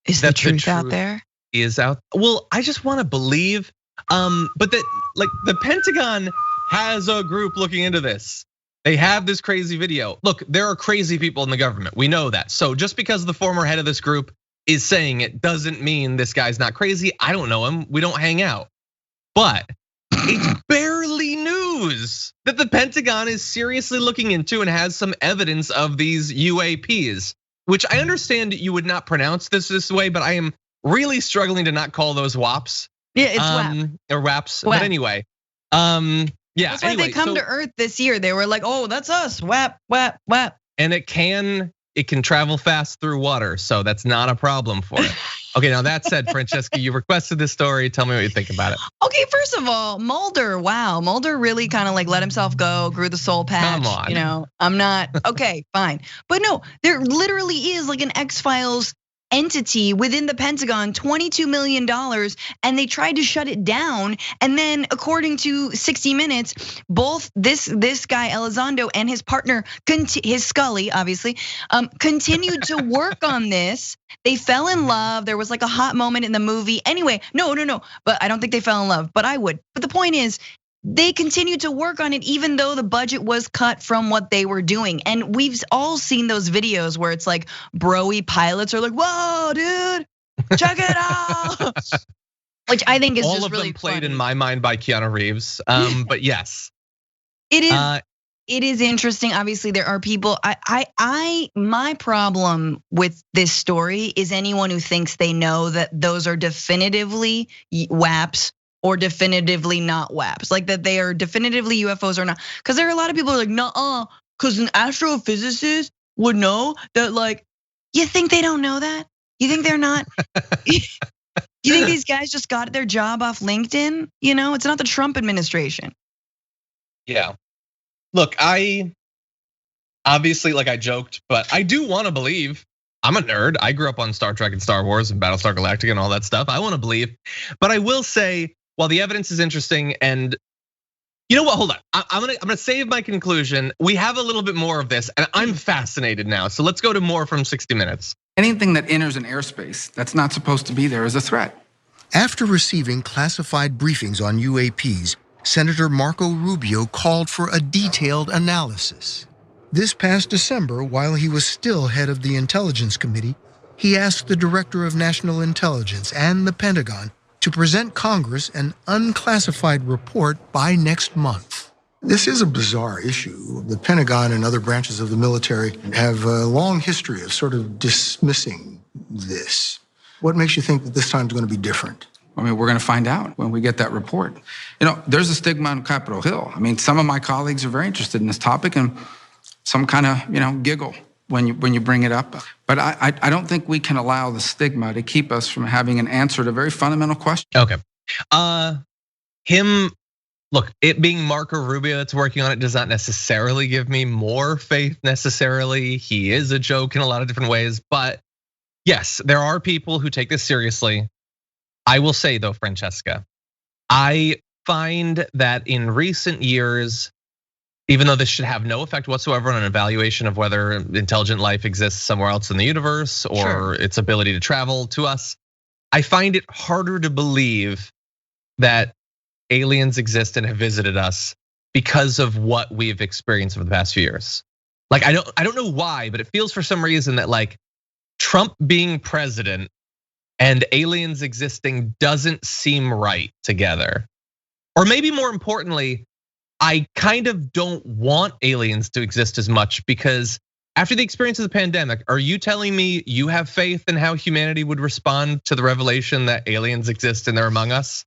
Is the truth out there? Is out. Well, I just want to believe, but that like the Pentagon has a group looking into this. They have this crazy video. Look, there are crazy people in the government. We know that. So just because the former head of this group is saying it doesn't mean this guy's not crazy. I don't know him. We don't hang out. But it's barely news that the Pentagon is seriously looking into and has some evidence of these UAPs, which I understand you would not pronounce this way, but I am really struggling to not call those WAPs. Yeah, it's WAP. Or WAPs, but anyway. Yeah, that's why they come to Earth this year. They were like, oh, that's us, WAP, WAP, WAP. And it can travel fast through water, so that's not a problem for it. Okay, now that said, Francesca, you requested this story. Tell me what you think about it. Okay, first of all, Mulder, wow. Mulder really kind of like let himself go, grew the soul patch. Come on. You know, I'm not, okay, fine. But no, there literally is like an X-Files entity within the Pentagon, $22 million, and they tried to shut it down. And then according to 60 Minutes, both this guy Elizondo and his partner, his Scully, obviously, continued to work on this. They fell in love. There was like a hot moment in the movie. Anyway, no, but I don't think they fell in love, but I would. But the point is, they continued to work on it even though the budget was cut from what they were doing. And we've all seen those videos where it's like bro-y pilots are like, whoa, dude, check it out. Which I think is all just of really them played funny. in my mind by Keanu Reeves, but yes. It is interesting. Obviously, there are people. My problem with this story is anyone who thinks they know that those are definitively WAPs or definitively not WAPs, like that they are definitively UFOs or not. Because there are a lot of people who are like, nuh-uh, because an astrophysicist would know that. Like, you think they don't know that? You think they're not? You think these guys just got their job off LinkedIn? You know, it's not the Trump administration. Yeah. Look, I obviously, like I joked, but I do want to believe. I'm a nerd. I grew up on Star Trek and Star Wars and Battlestar Galactica and all that stuff. I want to believe, but I will say, while the evidence is interesting, and you know what? Hold on. I'm gonna save my conclusion. We have a little bit more of this, and I'm fascinated now. So let's go to more from 60 Minutes. Anything that enters an airspace that's not supposed to be there is a threat. After receiving classified briefings on UAPs, Senator Marco Rubio called for a detailed analysis. This past December, while he was still head of the Intelligence Committee, he asked the Director of National Intelligence and the Pentagon to present Congress an unclassified report by next month. This is a bizarre issue. The Pentagon and other branches of the military have a long history of sort of dismissing this. What makes you think that this time is going to be different? I mean, we're going to find out when we get that report. You know, there's a stigma on Capitol Hill. I mean, some of my colleagues are very interested in this topic, and some kind of, giggle when you bring it up. But I don't think we can allow the stigma to keep us from having an answer to a very fundamental question. Okay, look, it being Marco Rubio that's working on it does not necessarily give me more faith necessarily. He is a joke in a lot of different ways, but yes, there are people who take this seriously. I will say though, Francesca, I find that in recent years, even though this should have no effect whatsoever on an evaluation of whether intelligent life exists somewhere else in the universe or its ability to travel to us, I find it harder to believe that aliens exist and have visited us because of what we've experienced over the past few years. Like, I don't know why, but it feels for some reason that like Trump being president and aliens existing doesn't seem right together. Or maybe more importantly, I kind of don't want aliens to exist as much, because after the experience of the pandemic, are you telling me you have faith in how humanity would respond to the revelation that aliens exist and they're among us?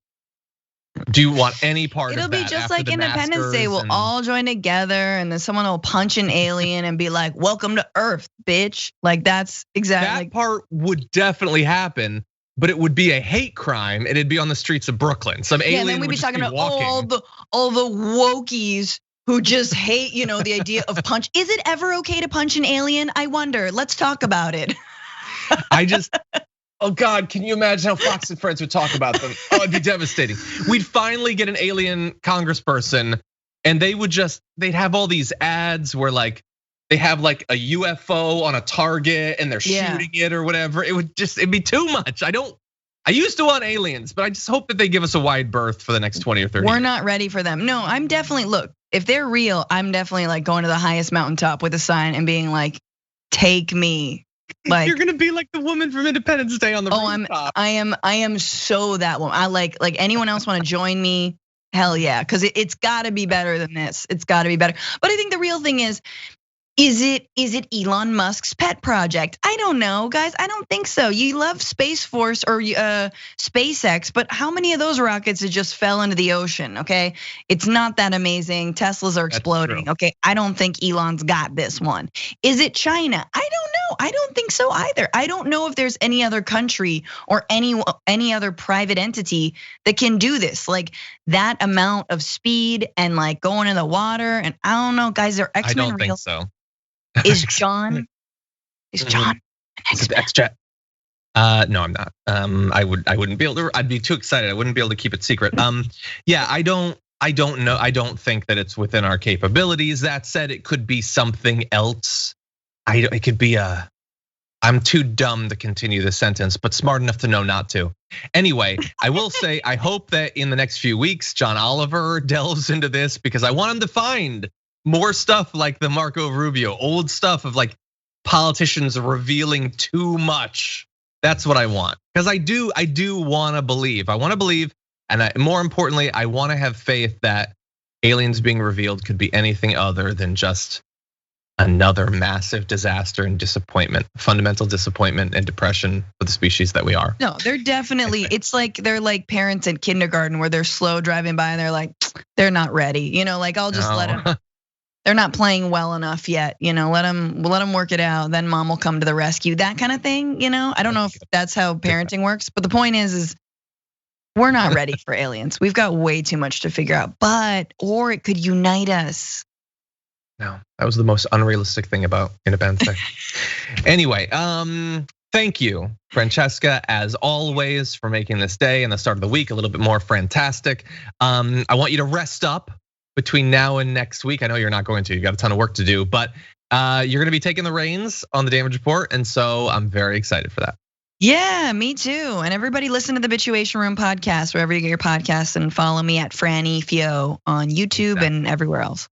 Do you want any part of that? It'll be just like Independence Day. We'll all join together, and then someone will punch an alien and be like, "Welcome to Earth, bitch." Like, that's exactly. That part would definitely happen, but it would be a hate crime, and it'd be on the streets of Brooklyn. Some alien and then we'd would be talking about walking. all the wokies who just hate, the idea of punch. Is it ever okay to punch an alien? I wonder. Let's talk about it. Oh God, can you imagine how Fox and Friends would talk about them? Oh, it'd be devastating. We'd finally get an alien congressperson, and they'd have all these ads where like they have like a UFO on a target and they're shooting it or whatever. It'd be too much. I used to want aliens, but I just hope that they give us a wide berth for the next 20 or 30 We're years. not ready for them. No, I'm definitely, look, if they're real, I'm definitely like going to the highest mountaintop with a sign and being like, take me. Like, you're gonna be like the woman from Independence Day on the rooftop. I am so that woman. I like anyone else want to join me? Hell yeah, because it's got to be better than this. It's got to be better. But I think the real thing is it Elon Musk's pet project? I don't know, guys. I don't think so. You love Space Force or SpaceX, but how many of those rockets just fell into the ocean? Okay, it's not that amazing. Teslas are exploding. Okay, I don't think Elon's got this one. Is it China? I don't know. I don't think so either. I don't know if there's any other country or any other private entity that can do this, like that amount of speed and like going in the water. And I don't know, guys. Are X-Men real? I don't think so. Is John an X-Jet? No, I'm not. I wouldn't be able to. I'd be too excited. I wouldn't be able to keep it secret. Yeah, I don't know. I don't think that it's within our capabilities. That said, it could be something else. It could be I'm too dumb to continue the sentence, but smart enough to know not to. Anyway, I will say, I hope that in the next few weeks, John Oliver delves into this, because I want him to find more stuff like the Marco Rubio, old stuff of like politicians revealing too much. That's what I want, because I do want to believe. I want to believe, and more importantly, I want to have faith that aliens being revealed could be anything other than just another massive disaster and disappointment, fundamental disappointment and depression for the species that we are. No, they're definitely, it's like they're like parents in kindergarten where they're slow driving by and they're like, they're not ready. Like I'll just let them. They're not playing well enough yet, let them work it out. Then mom will come to the rescue, that kind of thing. I don't know if that's how parenting works, but the point is we're not ready for aliens. We've got way too much to figure out, or it could unite us. No, that was the most unrealistic thing about Independence Day. Anyway, thank you, Francesca, as always, for making this day and the start of the week a little bit more fantastic. I want you to rest up between now and next week. I know you're not going to, you got a ton of work to do, but you're gonna be taking the reins on the Damage Report. And so I'm very excited for that. Yeah, me too. And everybody listen to the Bituation Room podcast, wherever you get your podcasts, and follow me at Franny Fio on YouTube and everywhere else.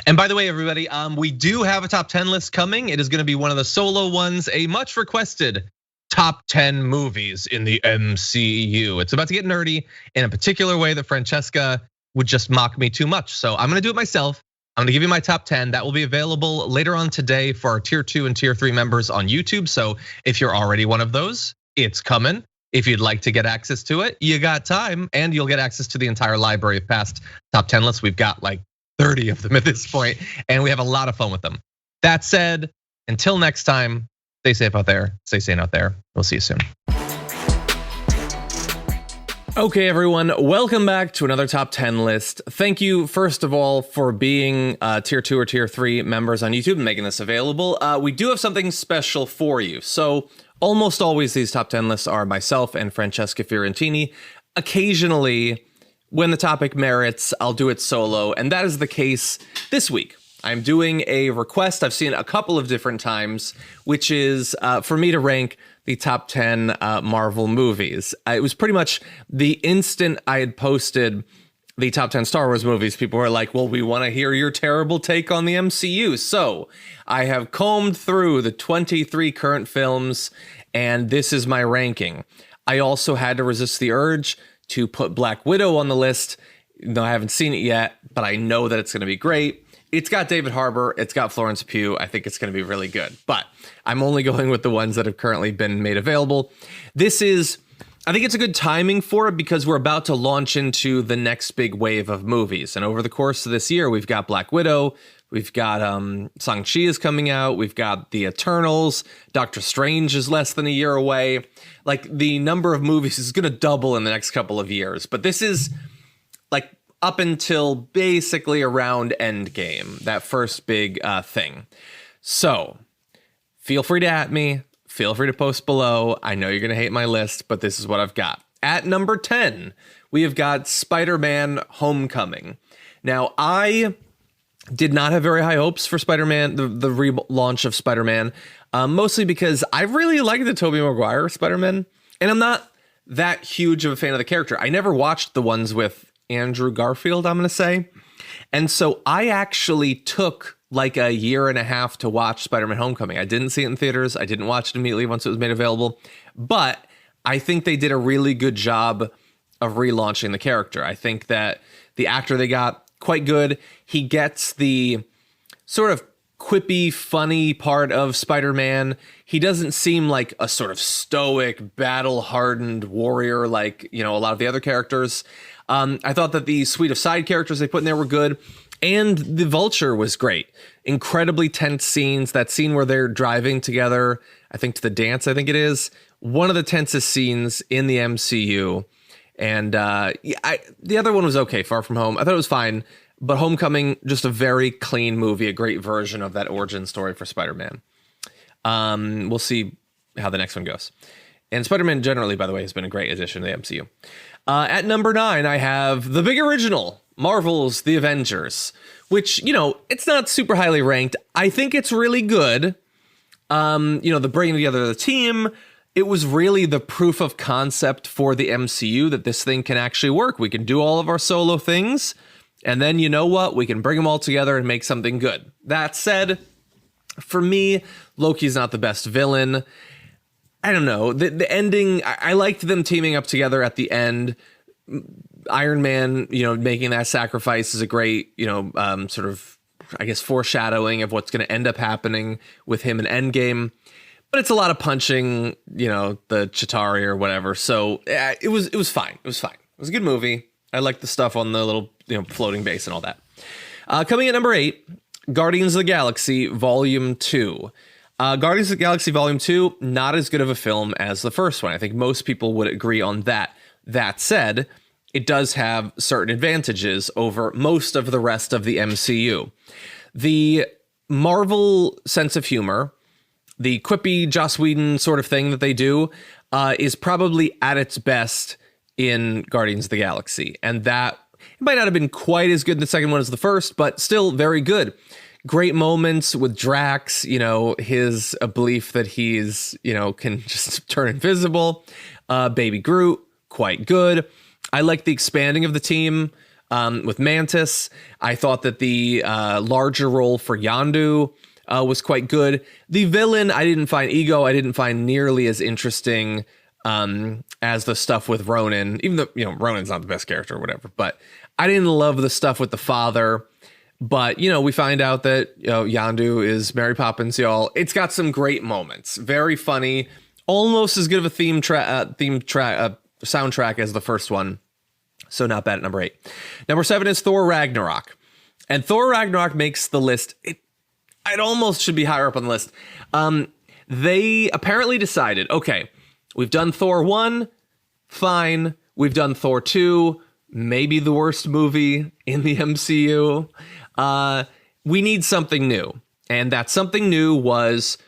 And by the way, everybody, we do have a top 10 list coming. It is gonna be one of the solo ones, a much requested top 10 movies in the MCU. It's about to get nerdy in a particular way that Francesca would just mock me too much. So I'm gonna do it myself. I'm gonna give you my top 10. That will be available later on today for our tier 2 and tier 3 members on YouTube. So if you're already one of those, it's coming. If you'd like to get access to it, you got time, and you'll get access to the entire library of past top 10 lists. We've got like 30 of them at this point, and we have a lot of fun with them. That said, until next time, stay safe out there, stay sane out there. We'll see you soon. Okay, everyone, welcome back to another top 10 list. Thank you, first of all, for being tier 2 or tier 3 members on YouTube and making this available. We do have something special for you. So almost always these top 10 lists are myself and Francesca Fiorentini. Occasionally, when the topic merits, I'll do it solo, and that is the case this week. I'm doing a request I've seen a couple of different times, which is for me to rank the top 10 Marvel movies. It was pretty much the instant I had posted the top 10 Star Wars movies, people were like, well, we want to hear your terrible take on the MCU. So I have combed through the 23 current films, and this is my ranking. I also had to resist the urge to put Black Widow on the list. No, I haven't seen it yet, but I know that it's going to be great. It's got David Harbour. It's got Florence Pugh. I think it's going to be really good. But I'm only going with the ones that have currently been made available. I think it's a good timing for it because we're about to launch into the next big wave of movies. And over the course of this year, we've got Black Widow. We've got Shang-Chi is coming out. We've got The Eternals. Doctor Strange is less than a year away. Like, the number of movies is going to double in the next couple of years. But this is like up until basically around Endgame, that first big thing. So feel free to at me. Feel free to post below. I know you're going to hate my list, but this is what I've got. At number 10, we have got Spider-Man Homecoming. Now, I did not have very high hopes for Spider-Man, the relaunch of Spider-Man, mostly because I really like the Tobey Maguire Spider-Man, and I'm not that huge of a fan of the character. I never watched the ones with Andrew Garfield, I'm going to say. And so I actually took like a year and a half to watch Spider-Man Homecoming. I didn't see it in theaters. I didn't watch it immediately once it was made available. But I think they did a really good job of relaunching the character. I think that the actor they got, quite good. He gets the sort of quippy, funny part of Spider-Man. He doesn't seem like a sort of stoic, battle-hardened warrior like, a lot of the other characters. I thought that the suite of side characters they put in there were good. And the Vulture was great. Incredibly tense scenes. That scene where they're driving together, I think to the dance, I think it is. One of the tensest scenes in the MCU. And the other one was okay, Far From Home. I thought it was fine. But Homecoming, just a very clean movie, a great version of that origin story for Spider-Man. We'll see how the next one goes. And Spider-Man generally, by the way, has been a great addition to the MCU. At number 9, I have the big original, Marvel's The Avengers, which, it's not super highly ranked. I think it's really good. The bringing together of the team, it was really the proof of concept for the MCU that this thing can actually work. We can do all of our solo things, and then you know what? We can bring them all together and make something good. That said, for me, Loki's not the best villain. I don't know. The ending, I liked them teaming up together at the end. Iron Man, making that sacrifice is a great, sort of, I guess, foreshadowing of what's going to end up happening with him in Endgame. But it's a lot of punching, the Chitauri or whatever. So it was fine. It was fine. It was a good movie. I liked the stuff on the little, floating base and all that. Coming at number 8, Guardians of the Galaxy Volume 2. Guardians of the Galaxy Volume 2, not as good of a film as the first one. I think most people would agree on that. That said, it does have certain advantages over most of the rest of the MCU. The Marvel sense of humor, the quippy Joss Whedon sort of thing that they do, is probably at its best in Guardians of the Galaxy. And that it might not have been quite as good in the second one as the first, but still very good. Great moments with Drax, his belief that he's, can just turn invisible. Baby Groot, quite good. I like the expanding of the team with Mantis. I thought that the larger role for Yondu was quite good. The villain, I didn't find nearly as interesting as the stuff with Ronan, even though, Ronan's not the best character or whatever, but I didn't love the stuff with the father. But, we find out that, Yondu is Mary Poppins, y'all. It's got some great moments. Very funny. Almost as good of a soundtrack as the first one. So not bad at number 8. Number 7 is Thor Ragnarok. And Thor Ragnarok makes the list. It almost should be higher up on the list. They apparently decided, okay, we've done Thor 1, fine. We've done Thor 2, maybe the worst movie in the MCU. We need something new. And that something new was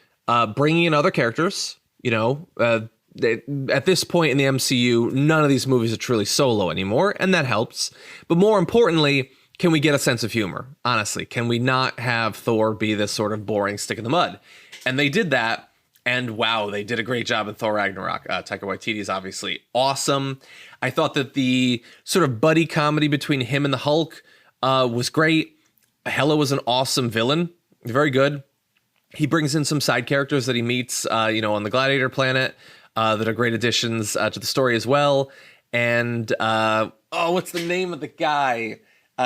bringing in other characters. At this point in the MCU, none of these movies are truly solo anymore, and that helps. But more importantly, can we get a sense of humor? Honestly, can we not have Thor be this sort of boring stick in the mud? And they did that, and wow, they did a great job in Thor Ragnarok. Taika Waititi is obviously awesome. I thought that the sort of buddy comedy between him and the Hulk was great. Hela was an awesome villain, very good. He brings in some side characters that he meets, on the Gladiator planet that are great additions to the story as well. And what's the name of the guy?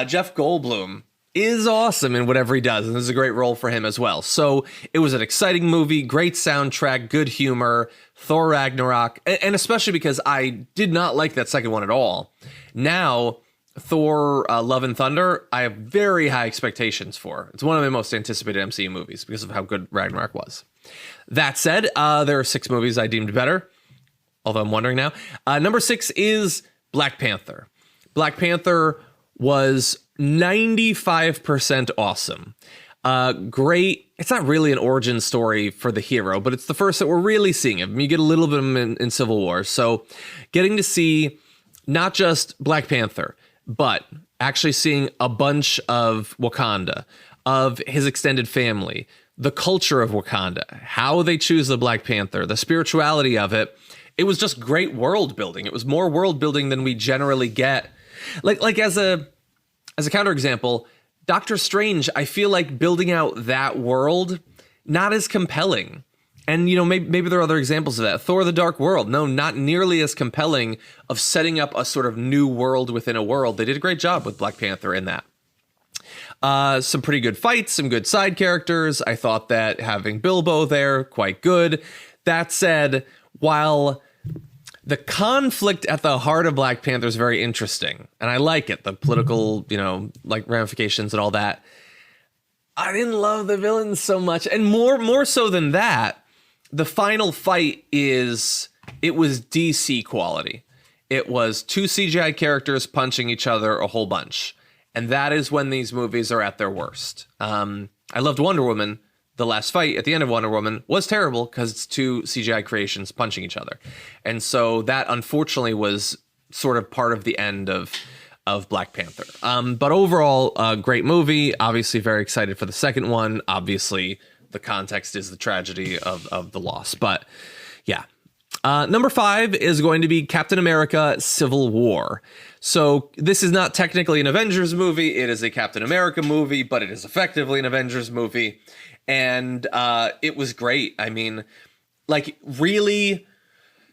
Jeff Goldblum is awesome in whatever he does, and this is a great role for him as well. So it was an exciting movie, great soundtrack, good humor, Thor Ragnarok, and especially because I did not like that second one at all. Now, Thor Love and Thunder, I have very high expectations for. It's one of my most anticipated MCU movies because of how good Ragnarok was. That said, there are 6 movies I deemed better, although I'm wondering now. Number 6 is Black Panther. Black Panther was 95% awesome. Great. It's not really an origin story for the hero, but it's the first that we're really seeing him. You get a little bit of him in Civil War. So getting to see not just Black Panther, but actually seeing a bunch of Wakanda, of his extended family, the culture of Wakanda, how they choose the Black Panther, the spirituality of it. It was just great world building. It was more world building than we generally get. Like as a counterexample, Doctor Strange, I feel like building out that world, not as compelling. And, you know, maybe there are other examples of that. Thor: The Dark World, no, not nearly as compelling of setting up a sort of new world within a world. They did a great job with Black Panther in that. Some pretty good fights, some good side characters. I thought that having Bilbo there, quite good. That said, while the conflict at the heart of Black Panther is very interesting, and I like it, the political, you know, like ramifications and all that, I didn't love the villains so much. And more so than that, the final fight was DC quality. It was 2 CGI characters punching each other a whole bunch. And that is when these movies are at their worst. I loved Wonder Woman. The last fight at the end of Wonder Woman was terrible because it's 2 CGI creations punching each other. And so that unfortunately was sort of part of the end of Black Panther. But overall, a great movie. Obviously very excited for the second one. Obviously, the context is the tragedy of the loss. But yeah. Number 5 is going to be Captain America: Civil War. So this is not technically an Avengers movie. It is a Captain America movie, but it is effectively an Avengers movie. And it was great. I mean, like really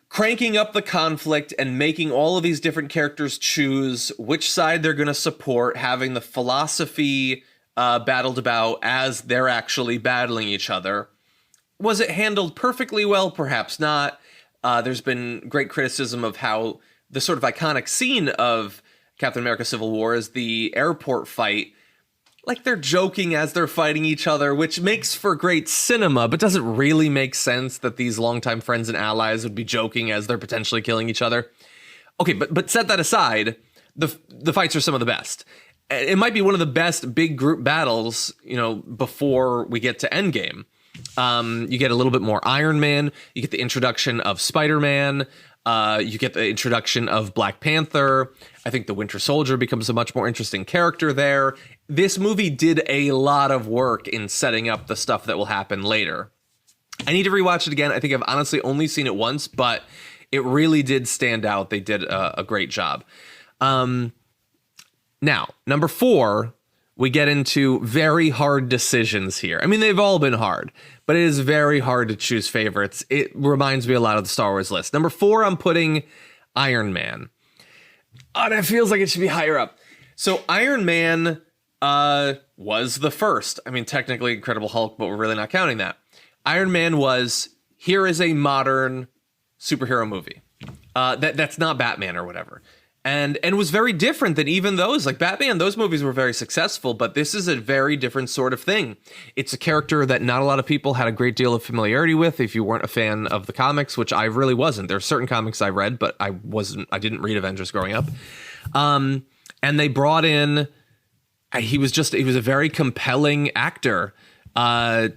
cranking up the conflict and making all of these different characters choose which side they're going to support, having the philosophy battled about as they're actually battling each other. Was it handled perfectly well? Perhaps not. There's been great criticism of how the sort of iconic scene of Captain America: Civil War is the airport fight. Like they're joking as they're fighting each other, which makes for great cinema, but doesn't really make sense that these longtime friends and allies would be joking as they're potentially killing each other. Okay, but set that aside, the fights are some of the best. It might be one of the best big group battles, you know, before we get to Endgame. You get a little bit more Iron Man. You get the introduction of Spider-Man. You get the introduction of Black Panther. I think the Winter Soldier becomes a much more interesting character there. This movie did a lot of work in setting up the stuff that will happen later. I need to rewatch it again. I think I've honestly only seen it once, but it really did stand out. They did a great job. Now, number 4, we get into very hard decisions here. I mean, they've all been hard, but it is very hard to choose favorites. It reminds me a lot of the Star Wars list. Number 4, I'm putting Iron Man. Oh, that feels like it should be higher up. So Iron Man was the first. I mean, technically Incredible Hulk, but we're really not counting that. Iron Man was, here is a modern superhero movie. That's not Batman or whatever. And was very different than even those. Like Batman, those movies were very successful, but this is a very different sort of thing. It's a character that not a lot of people had a great deal of familiarity with if you weren't a fan of the comics, which I really wasn't. There are certain comics I read, but I didn't read Avengers growing up. And they brought in, he was a very compelling actor,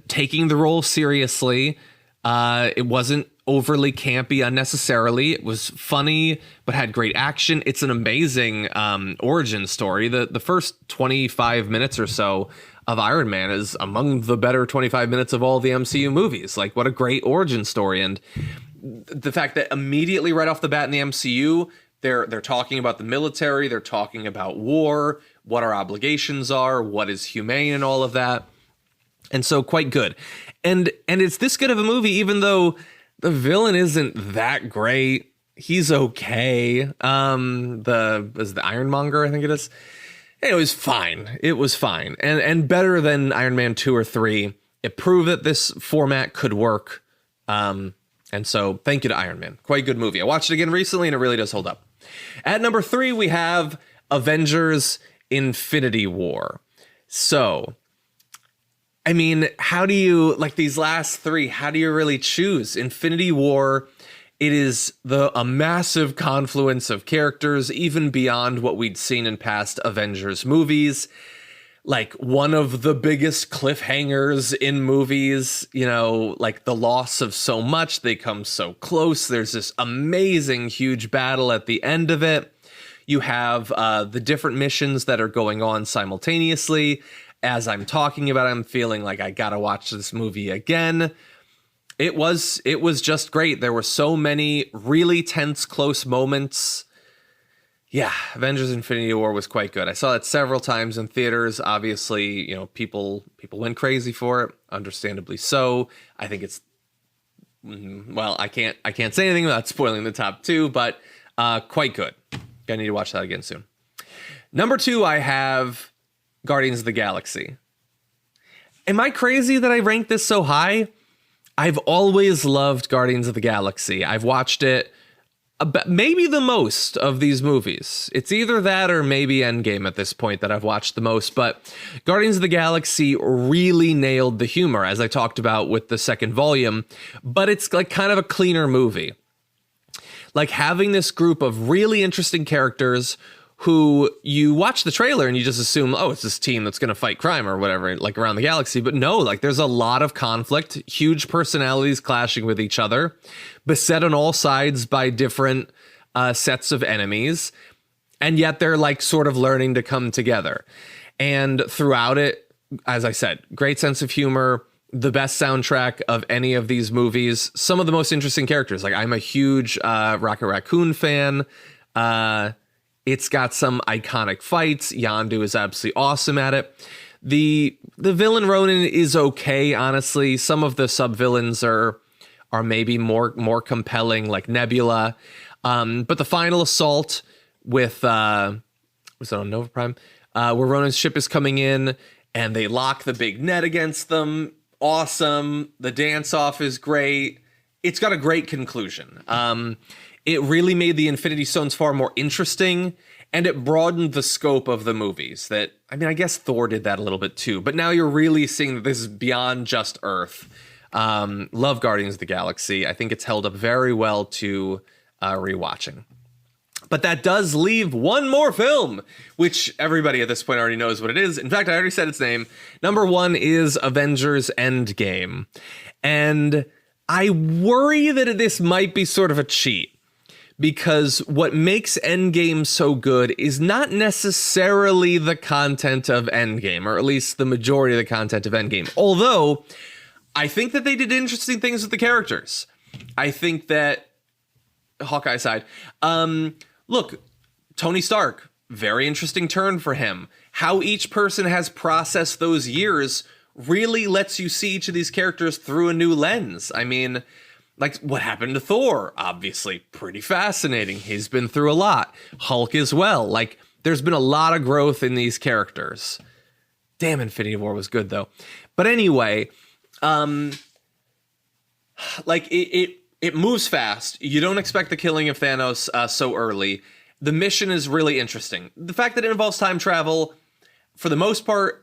taking the role seriously. It wasn't overly campy unnecessarily. It was funny, but had great action. It's an amazing origin story. The first 25 minutes or so of Iron Man is among the better 25 minutes of all the MCU movies. Like, what a great origin story. And the fact that immediately right off the bat in the MCU, they're talking about the military, they're talking about war, what our obligations are, what is humane and all of that. And so quite good. And it's this good of a movie, even though the villain isn't that great. He's okay. The Ironmonger, I think it is. It was fine. It was fine. And better than Iron Man 2 or 3. It proved that this format could work. And so thank you to Iron Man. Quite good movie. I watched it again recently and it really does hold up. At number 3, we have Avengers Infinity War. So, I mean, how do you, like these last 3, how do you really choose? Infinity War, it is a massive confluence of characters, even beyond what we'd seen in past Avengers movies. Like one of the biggest cliffhangers in movies, you know, like the loss of so much, they come so close. There's this amazing, huge battle at the end of it. You have the different missions that are going on simultaneously. As I'm talking about, I'm feeling like I gotta watch this movie again. It was just great. There were so many really tense, close moments. Yeah, Avengers Infinity War was quite good. I saw it several times in theaters. Obviously, you know, people went crazy for it, understandably so. I think it's well, I can't say anything without spoiling the top 2, but quite good. I need to watch that again soon. Number 2, I have Guardians of the Galaxy. Am I crazy that I ranked this so high? I've always loved Guardians of the Galaxy. I've watched it maybe the most of these movies. It's either that or maybe Endgame at this point that I've watched the most. But Guardians of the Galaxy really nailed the humor, as I talked about with the second volume. But it's like kind of a cleaner movie. Like having this group of really interesting characters who you watch the trailer and you just assume, oh, it's this team that's going to fight crime or whatever, like around the galaxy. But no, like there's a lot of conflict, huge personalities clashing with each other, beset on all sides by different sets of enemies. And yet they're like sort of learning to come together. And throughout it, as I said, great sense of humor, the best soundtrack of any of these movies, some of the most interesting characters. Like I'm a huge Rocket Raccoon fan. It's got some iconic fights. Yondu is absolutely awesome at it. The villain Ronan is okay, honestly. Some of the sub-villains are maybe more compelling, like Nebula. But the final assault with was that on Nova Prime? Where Ronan's ship is coming in and they lock the big net against them. Awesome. The dance-off is great. It's got a great conclusion. It really made the Infinity Stones far more interesting, and it broadened the scope of the movies. That, I mean, I guess Thor did that a little bit too, but now you're really seeing that this is beyond just Earth. Love Guardians of the Galaxy. I think it's held up very well to rewatching. But that does leave one more film, which everybody at this point already knows what it is. In fact, I already said its name. Number 1 is Avengers Endgame. And I worry that this might be sort of a cheat. Because what makes Endgame so good is not necessarily the content of Endgame, or at least the majority of the content of Endgame. Although, I think that they did interesting things with the characters. I think that, Hawkeye aside, look, Tony Stark, very interesting turn for him. How each person has processed those years really lets you see each of these characters through a new lens. I mean, like what happened to Thor, obviously pretty fascinating. He's been through a lot. Hulk as well. Like there's been a lot of growth in these characters. Damn, Infinity War was good though. But anyway, like it moves fast. You don't expect the killing of Thanos so early. The mission is really interesting. The fact that it involves time travel, for the most part,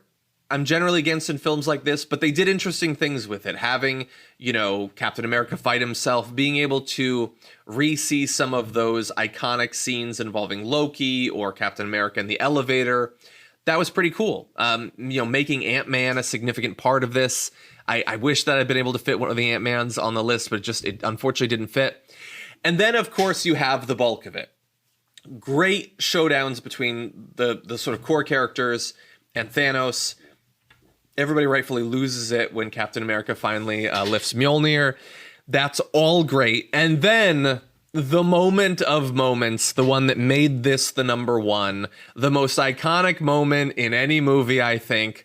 I'm generally against in films like this, but they did interesting things with it. Having, you know, Captain America fight himself, being able to re-see some of those iconic scenes involving Loki or Captain America in the elevator. That was pretty cool. You know, making Ant-Man a significant part of this. I wish that I'd been able to fit one of the Ant-Mans on the list, but it unfortunately didn't fit. And then, of course, you have the bulk of it. Great showdowns between the sort of core characters and Thanos. Everybody rightfully loses it when Captain America finally lifts Mjolnir. That's all great. And then the moment of moments, the one that made this the number 1, the most iconic moment in any movie, I think,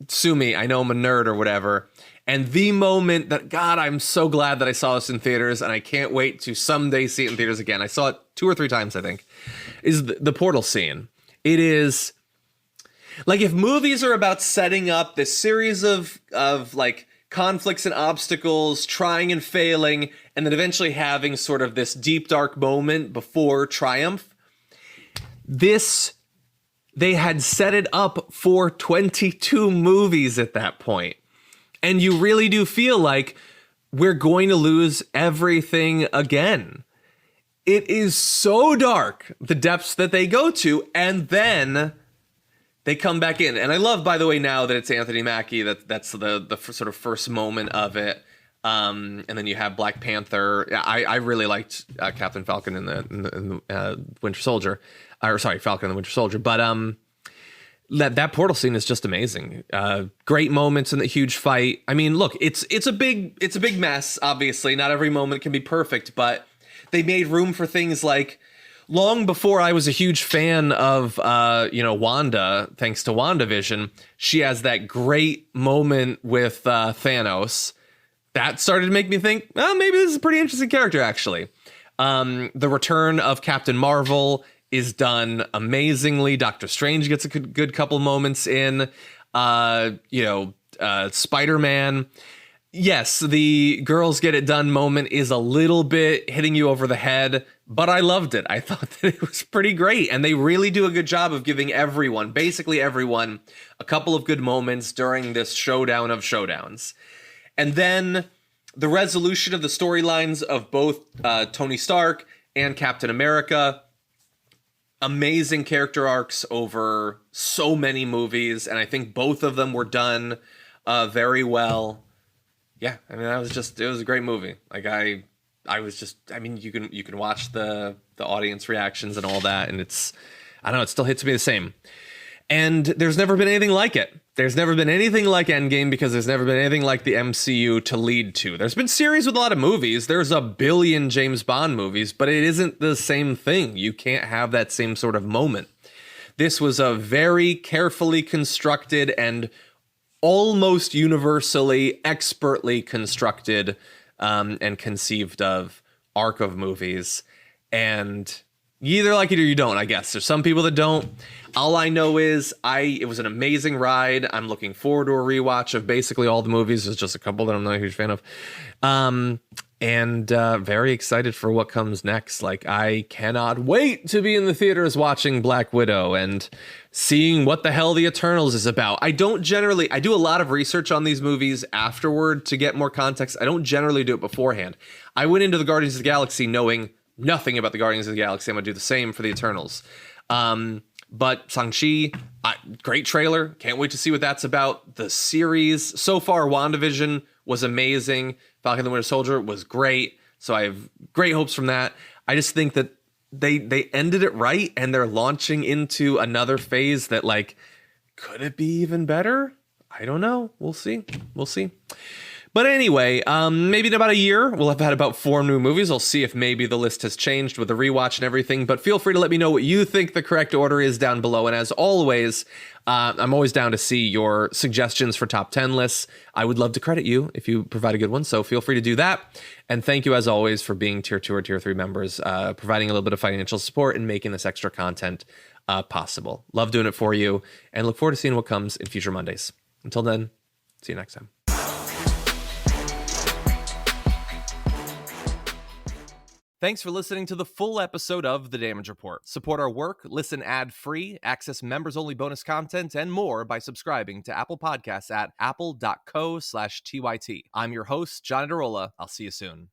sue me, I know I'm a nerd or whatever. And the moment that, God, I'm so glad that I saw this in theaters, and I can't wait to someday see it in theaters again. I saw it 2 or 3 times, I think, is the portal scene. It is like, if movies are about setting up this series of like conflicts and obstacles, trying and failing, and then eventually having sort of this deep, dark moment before triumph, they had set it up for 22 movies at that point. And you really do feel like we're going to lose everything again. It is so dark, the depths that they go to, and then they come back in. And I love, by the way, now that it's Anthony Mackie, that's the sort of first moment of it. And then you have Black Panther. I really liked Captain Falcon in the Winter Soldier. Falcon and the Winter Soldier. But that portal scene is just amazing. Great moments in the huge fight. I mean, look, it's a big mess. Obviously, not every moment can be perfect, but they made room for things like, long before I was a huge fan of Wanda, thanks to WandaVision, she has that great moment with Thanos. That started to make me think, well, maybe this is a pretty interesting character, actually. The return of Captain Marvel is done amazingly. Doctor Strange gets a good couple moments in. Spider-Man. Yes, the girls get it done moment is a little bit hitting you over the head, but I loved it. I thought that it was pretty great. And they really do a good job of giving basically everyone, a couple of good moments during this showdown of showdowns. And then the resolution of the storylines of both Tony Stark and Captain America. Amazing character arcs over so many movies, and I think both of them were done very well. Yeah, I mean, it was a great movie. Like you can watch the audience reactions and all that, and it still hits me the same. And there's never been anything like it. There's never been anything like Endgame because there's never been anything like the MCU to lead to. There's been series with a lot of movies. There's a billion James Bond movies, but it isn't the same thing. You can't have that same sort of moment. This was a very carefully constructed and almost universally, expertly constructed and conceived of arc of movies. And you either like it or you don't, I guess. There's some people that don't. All I know is it was an amazing ride. I'm looking forward to a rewatch of basically all the movies. There's just a couple that I'm not a huge fan of. And very excited for what comes next. Like, I cannot wait to be in the theaters watching Black Widow and seeing what the hell the Eternals is about. I do a lot of research on these movies afterward to get more context. I don't generally do it beforehand. I went into the Guardians of the Galaxy knowing nothing about the Guardians of the Galaxy. I'm going to do the same for the Eternals. But Shang-Chi, great trailer. Can't wait to see what that's about. The series, so far, WandaVision was amazing. Falcon and the Winter Soldier was great. So I have great hopes from that. I just think that they ended it right, and they're launching into another phase that, like, could it be even better? I don't know. We'll see. But anyway, maybe in about a year, we'll have had about 4 new movies. I'll see if maybe the list has changed with the rewatch and everything. But feel free to let me know what you think the correct order is down below. And as always, I'm always down to see your suggestions for top 10 lists. I would love to credit you if you provide a good one. So feel free to do that. And thank you, as always, for being Tier 2 or Tier 3 members, providing a little bit of financial support and making this extra content possible. Love doing it for you, and look forward to seeing what comes in future Mondays. Until then, see you next time. Thanks for listening to the full episode of The Damage Report. Support our work, listen ad-free, access members-only bonus content, and more by subscribing to Apple Podcasts at apple.co/TYT. I'm your host, John Adarola. I'll see you soon.